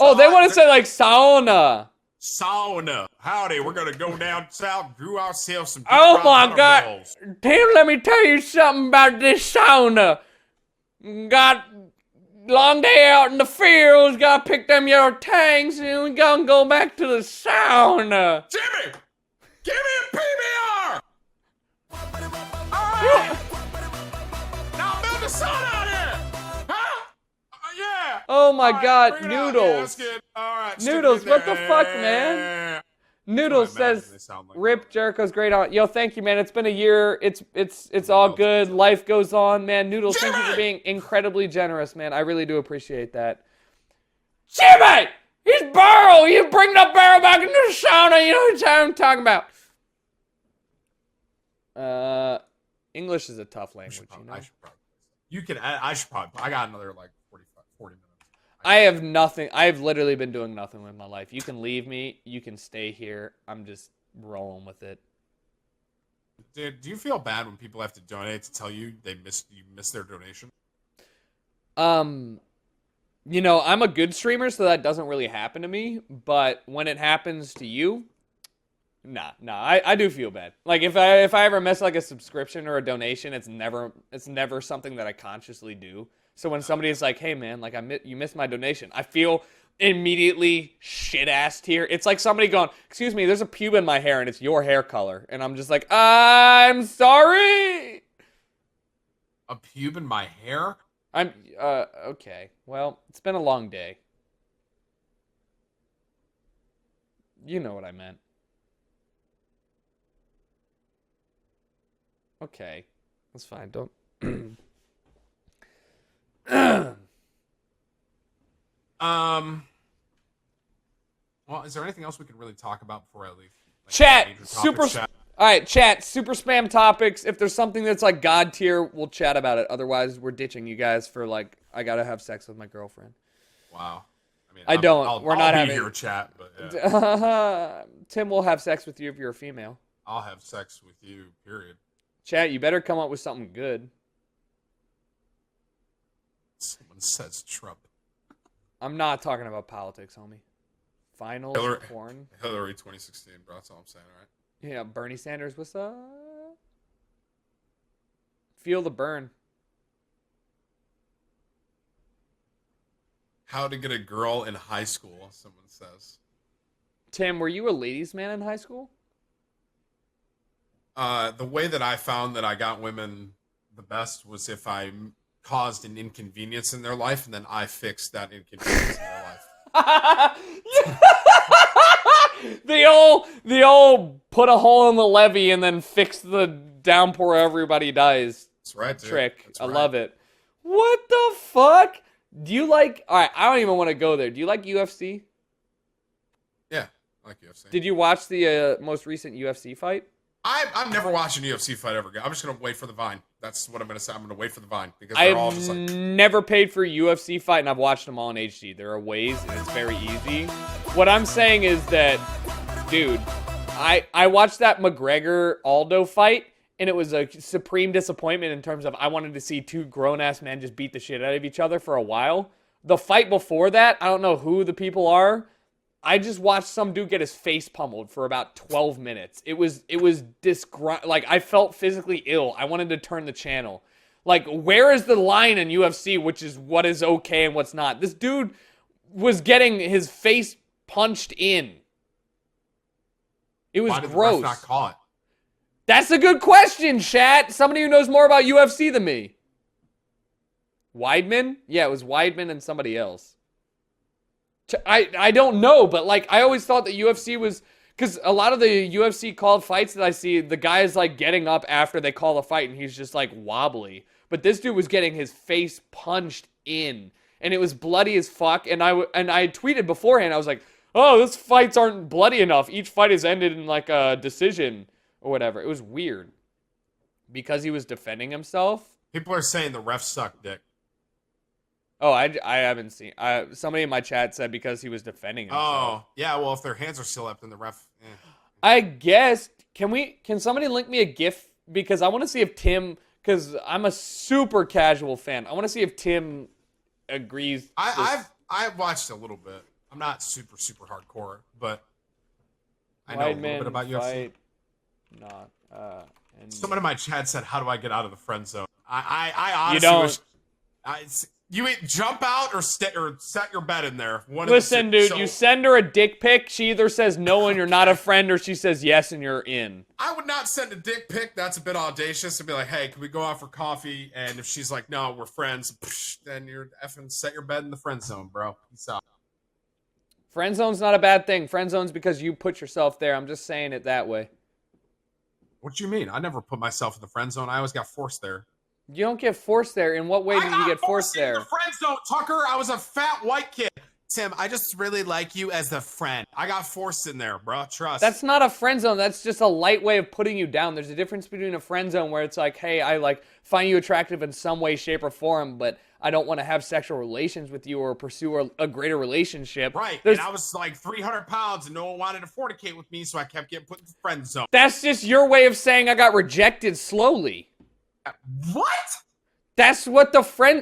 Oh, they want to say like sauna. Sauna. Howdy, we're going to go down south, brew ourselves some... Oh my God. Tim, let me tell you something about this sauna. Got long day out in the fields, got to pick them your tanks, and we going to go back to the sauna. Jimmy, give me a PBR! Alright! Now build the sauna out here! Huh? Yeah! Oh my God, right, Noodles. Yeah, all right, Noodles, what the fuck, man? Noodles says, "Rip Jericho's great on." Yo, thank you, man. It's been a year. It's all good. Life goes on, man. Noodles, thank you for being incredibly generous, man. I really do appreciate that. Jimmy, he's Burrow. You bring the barrel back into the sauna. You know what I'm talking about. English is a tough language. You know? I should probably. I got another like 40 minutes. I have nothing. I have literally been doing nothing with my life. You can leave me. You can stay here. I'm just rolling with it. Dude, do you feel bad when people have to donate to tell you you missed their donation? You know, I'm a good streamer, so that doesn't really happen to me. But when it happens to you, nah. I do feel bad. Like if I ever miss like a subscription or a donation, it's never something that I consciously do. So when somebody is like, "Hey man, like you missed my donation," I feel immediately shit-assed here. It's like somebody going, "Excuse me, there's a pube in my hair and it's your hair color," and I'm just like, "I'm sorry." A pube in my hair? Okay. Well, it's been a long day. You know what I meant. Okay. That's fine. Don't. Well, is there anything else we can really talk about before I leave? Like chat, chat? All right, chat, super spam topics. If there's something that's like God tier, we'll chat about it. Otherwise, we're ditching you guys for like, I gotta have sex with my girlfriend. Wow. I mean, We're not having your chat, but yeah. Tim will have sex with you if you're a female. I'll have sex with you, period. Chat, you better come up with something good. Someone says Trump. I'm not talking about politics, homie. Finals, porn. Hillary 2016, bro. That's all I'm saying, all right? Yeah, Bernie Sanders, what's up? Feel the burn. How to get a girl in high school, someone says. Tim, were you a ladies' man in high school? The way that I found that I got women the best was if I caused an inconvenience in their life, and then I fixed that inconvenience in their life. the old put a hole in the levee and then fix the downpour everybody dies. That's right, dude. Trick. That's I right. love it. What the fuck? Do you like? All right, I don't even want to go there. Do you like UFC? Yeah, I like UFC. Did you watch the most recent UFC fight? I'm never watching a UFC fight ever again. I'm just gonna wait for the Vine. That's what I'm gonna say. I'm gonna wait for the Vine because they're all just like. Never paid for a UFC fight, and I've watched them all in HD. There are ways, and it's very easy. What I'm saying is that, dude, I watched that McGregor Aldo fight, and it was a supreme disappointment in terms of I wanted to see two grown-ass men just beat the shit out of each other for a while. The fight before that, I don't know who the people are. I just watched some dude get his face pummeled for about 12 minutes. It was like I felt physically ill. I wanted to turn the channel. Like, where is the line in UFC, which is what is okay and what's not? This dude was getting his face punched in. It was Why did gross. the ref not call it? That's a good question, chat. Somebody who knows more about UFC than me. Weidman? Yeah, it was Weidman and somebody else. I don't know, but like I always thought that UFC was, because a lot of the UFC called fights that I see, the guy is like getting up after they call the fight and he's just like wobbly. But this dude was getting his face punched in, and it was bloody as fuck. And I tweeted beforehand, I was like, oh, these fights aren't bloody enough. Each fight is ended in like a decision or whatever. It was weird because he was defending himself. People are saying the refs suck dick. Oh, I haven't seen. Somebody in my chat said because he was defending himself. Oh, yeah. Well, if their hands are still up, then the ref. I guess. Can somebody link me a GIF? Because I want to see if Tim. Because I'm a super casual fan. I want to see if Tim agrees. I've watched a little bit. I'm not super hardcore, but I know a little bit about UFC. Not. Someone in my chat said, "How do I get out of the friend zone?" I honestly You don't. wish. You jump out or set your bed in there. Listen, dude, you send her a dick pic. She either says no and you're not a friend, or she says yes and you're in. I would not send a dick pic. That's a bit audacious. To be like, hey, can we go out for coffee? And if she's like, no, we're friends, then you're effing set your bed in the friend zone, bro. Peace out. Friend zone's not a bad thing. Friend zone's because you put yourself there. I'm just saying it that way. What do you mean? I never put myself in the friend zone. I always got forced there. You don't get forced there. In what way did you get forced there? In the friend zone, Tucker. I was a fat white kid. Tim, I just really like you as a friend. I got forced in there, bro. Trust. That's not a friend zone. That's just a light way of putting you down. There's a difference between a friend zone where it's like, hey, I like find you attractive in some way, shape, or form, but I don't want to have sexual relations with you or pursue a greater relationship. Right. And I was like 300 pounds and no one wanted to fornicate with me, so I kept getting put in the friend zone. That's just your way of saying I got rejected slowly. What? That's what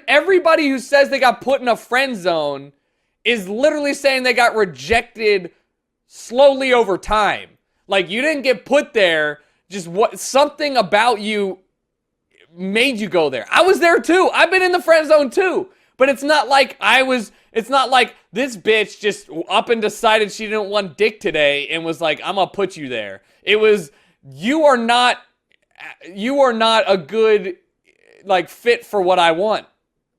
everybody who says they got put in a friend zone is literally saying they got rejected slowly over time. Like, you didn't get put there, just something about you made you go there. I was there too. I've been in the friend zone too. But it's not like it's not like this bitch just up and decided she didn't want dick today and was like, I'm gonna put you there. It was, you are not a good like fit for what I want.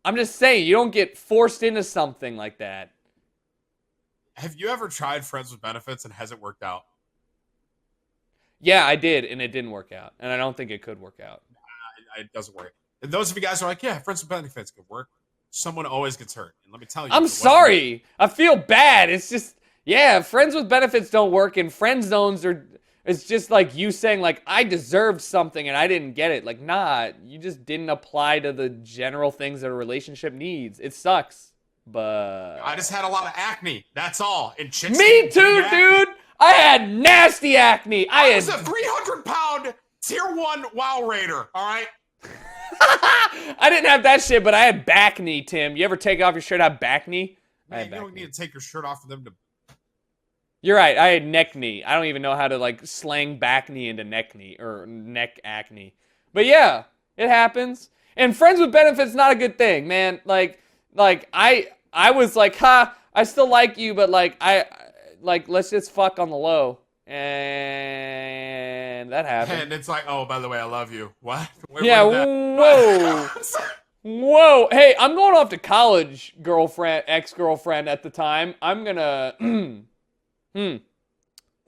I'm just saying, you don't get forced into something like that. Have you ever tried friends with benefits and has it worked out? Yeah, I did, and it didn't work out. And I don't think it could work out. It doesn't work. And those of you guys are like, yeah, friends with benefits could work. Someone always gets hurt. And let me tell you. I'm sorry. I feel bad. It's just, yeah, friends with benefits don't work, and friend zones are... It's just like you saying, like, I deserved something and I didn't get it. Like, nah, you just didn't apply to the general things that a relationship needs. It sucks, but... I just had a lot of acne. That's all. And chicks Me too, dude! I had nasty acne. I was a 300-pound tier 1 WoW raider, all right? I didn't have that shit, but I had back knee, Tim. You ever take off your shirt, have back knee? Man, you don't need to take your shirt off for them to... You're right. I had neck knee. I don't even know how to like slang back knee into neck knee or neck acne. But yeah, it happens. And friends with benefits not a good thing, man. Like I was like, I still like you, but like let's just fuck on the low. And that happened. And it's like, oh, by the way, I love you. What? Wait, Yeah, what whoa. Whoa. Hey, I'm going off to college, ex-girlfriend at the time. I'm gonna...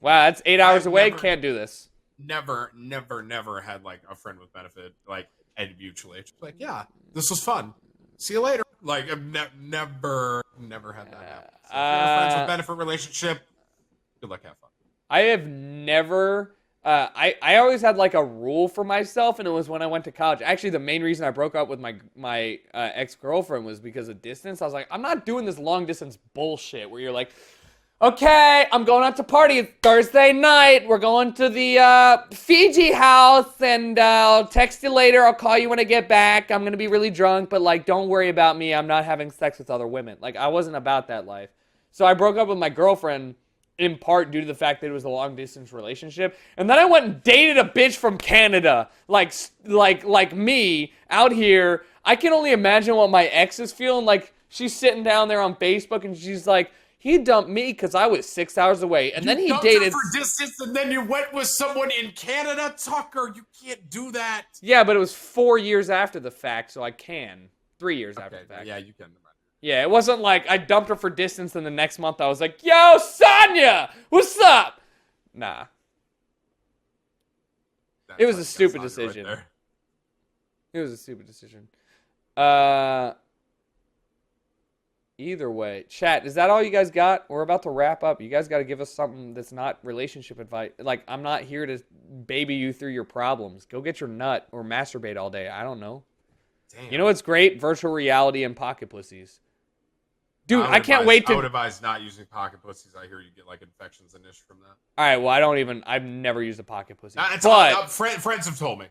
Wow, that's 8 hours away. Can't do this. Never had, like, a friend with benefit, like, and mutually. It's like, yeah, this was fun. See you later. Like, I've never had that happen. So if you're a friends with benefit relationship, good luck, have fun. I have never... I always had like a rule for myself, and it was when I went to college. Actually, the main reason I broke up with my ex-girlfriend was because of distance. I was like, I'm not doing this long distance bullshit where you're like, okay, I'm going out to party Thursday night. We're going to the Fiji house, and I'll text you later. I'll call you when I get back. I'm gonna be really drunk, but like, don't worry about me. I'm not having sex with other women. Like, I wasn't about that life. So I broke up with my girlfriend in part due to the fact that it was a long-distance relationship. And then I went and dated a bitch from Canada, like me, out here. I can only imagine what my ex is feeling. Like, she's sitting down there on Facebook, and she's like, he dumped me because I was 6 hours away. And then he dated... for distance, and then you went with someone in Canada? Tucker, you can't do that. Yeah, but it was 4 years after the fact, so I can. 3 years after the fact. Yeah, you can. Yeah, it wasn't like I dumped her for distance and the next month I was like, yo, Sonya, what's up? Nah. It was a stupid decision. Right, it was a stupid decision. Either way. Chat, is that all you guys got? We're about to wrap up. You guys got to give us something that's not relationship advice. Like, I'm not here to baby you through your problems. Go get your nut or masturbate all day. I don't know. Damn. You know what's great? Virtual reality and pocket pussies. Dude, I can't wait to... I would advise not using pocket pussies. I hear you get, like, infections and ish from that. All right, well, I've never used a pocket pussy. Friends have told me.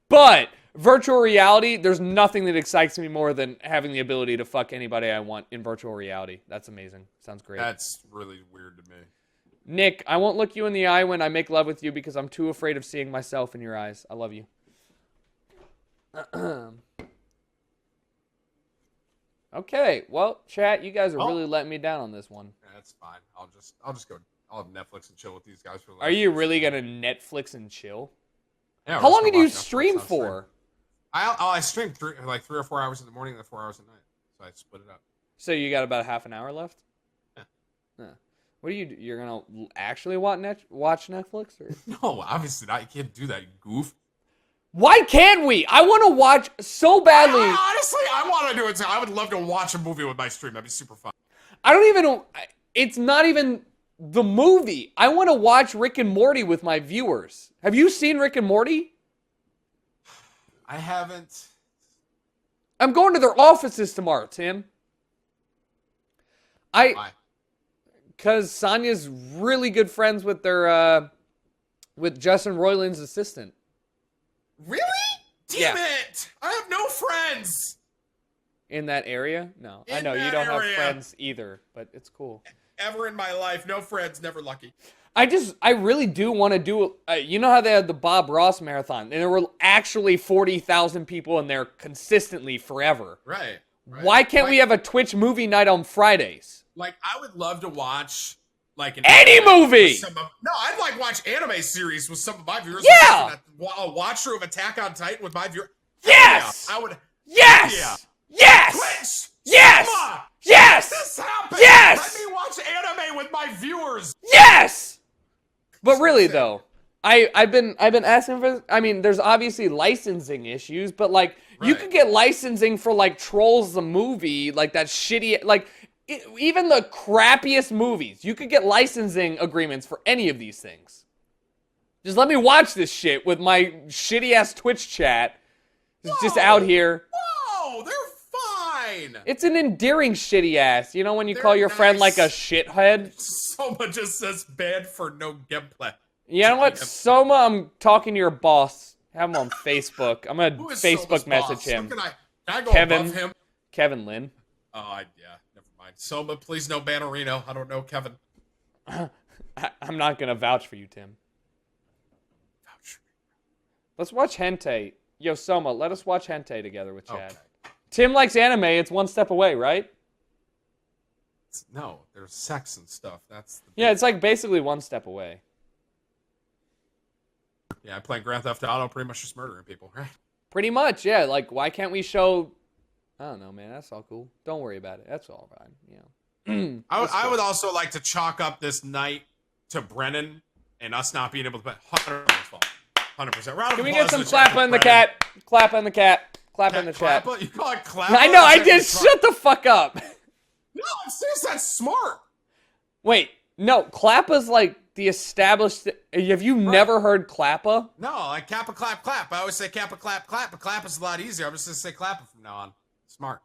But virtual reality, there's nothing that excites me more than having the ability to fuck anybody I want in virtual reality. That's amazing. Sounds great. That's really weird to me. Nick, I won't look you in the eye when I make love with you because I'm too afraid of seeing myself in your eyes. I love you. Okay, well, chat, you guys are really letting me down on this one. Yeah, that's fine. I'll just go. I'll have Netflix and chill with these guys for. Are you really gonna Netflix and chill? Yeah. How long did you stream for? I streamed 3 or 4 hours in the morning and then 4 hours at night. So I split it up. So you got about half an hour left? Yeah. What do you do? You're gonna actually watch Netflix? Or? No, obviously not. You can't do that, you goof. Why can't we? I want to watch so badly. Honestly, I want to do it. I would love to watch a movie with my stream. That'd be super fun. I don't even... It's not even the movie. I want to watch Rick and Morty with my viewers. Have you seen Rick and Morty? I haven't. I'm going to their offices tomorrow, Tim. Why? Because Sonya's really good friends with their... with Justin Roiland's assistant. Really? Damn it! I have no friends! In that area? No. I know, you don't have friends either, but it's cool. Ever in my life, no friends, never lucky. I really do want to do... you know how they had the Bob Ross marathon? And there were actually 40,000 people in there consistently forever. Right. Why can't we have a Twitch movie night on Fridays? Like, I would love to watch... like any movie. No, I'd like watch anime series with some of my viewers. Yeah, a watch through of Attack on Titan with my viewers. Yes, yeah, I would. Yes, yeah. Yes, Twitch. Yes, Summa. Yes, This happened. Yes, let me watch anime with my viewers. Yes, but really though, I've been asking for. I mean, there's obviously licensing issues, but like you could get licensing for like Trolls the movie, like that shitty like. Even the crappiest movies, you could get licensing agreements for any of these things. Just let me watch this shit with my shitty-ass Twitch chat. It's just out here. Whoa, they're fine. It's an endearing shitty-ass. You know when you call your friend like a shithead? Soma just says banned for no gameplay. You know what? Soma, I'm talking to your boss. Have him on Facebook. I'm going to Facebook message him. Can I go above him? Kevin Lynn. Oh, yeah. Soma, please no Bannerino. I don't know Kevin. I'm not going to vouch for you, Tim. Let's watch hentai. Yo, Soma, let us watch hentai together with Chad. Okay. Tim likes anime. It's one step away, right? No, there's sex and stuff. That's yeah, it's like basically one step away. Yeah, playing Grand Theft Auto, pretty much just murdering people, right? Pretty much, yeah. Like, why can't we show? I don't know, man. That's all cool. Don't worry about it. That's all fine. You know. I would also like to chalk up this night to Brennan and us not being able to play 100% fault. 100%. Round of Can we applause get some in the chat clap for on the Brennan. cat? Clap on the cat. Clap in the chat. Clappa? You call it Clappa? I know. I That's did. actually Shut the fuck up. No, I'm serious. That's smart. Wait. No. Clappa's like the established. Have you never heard Clappa? No, like Kappa, clap, clap. I always say Kappa, clap, clap, but clap is a lot easier. I'm just going to say Clappa from now on. Smart.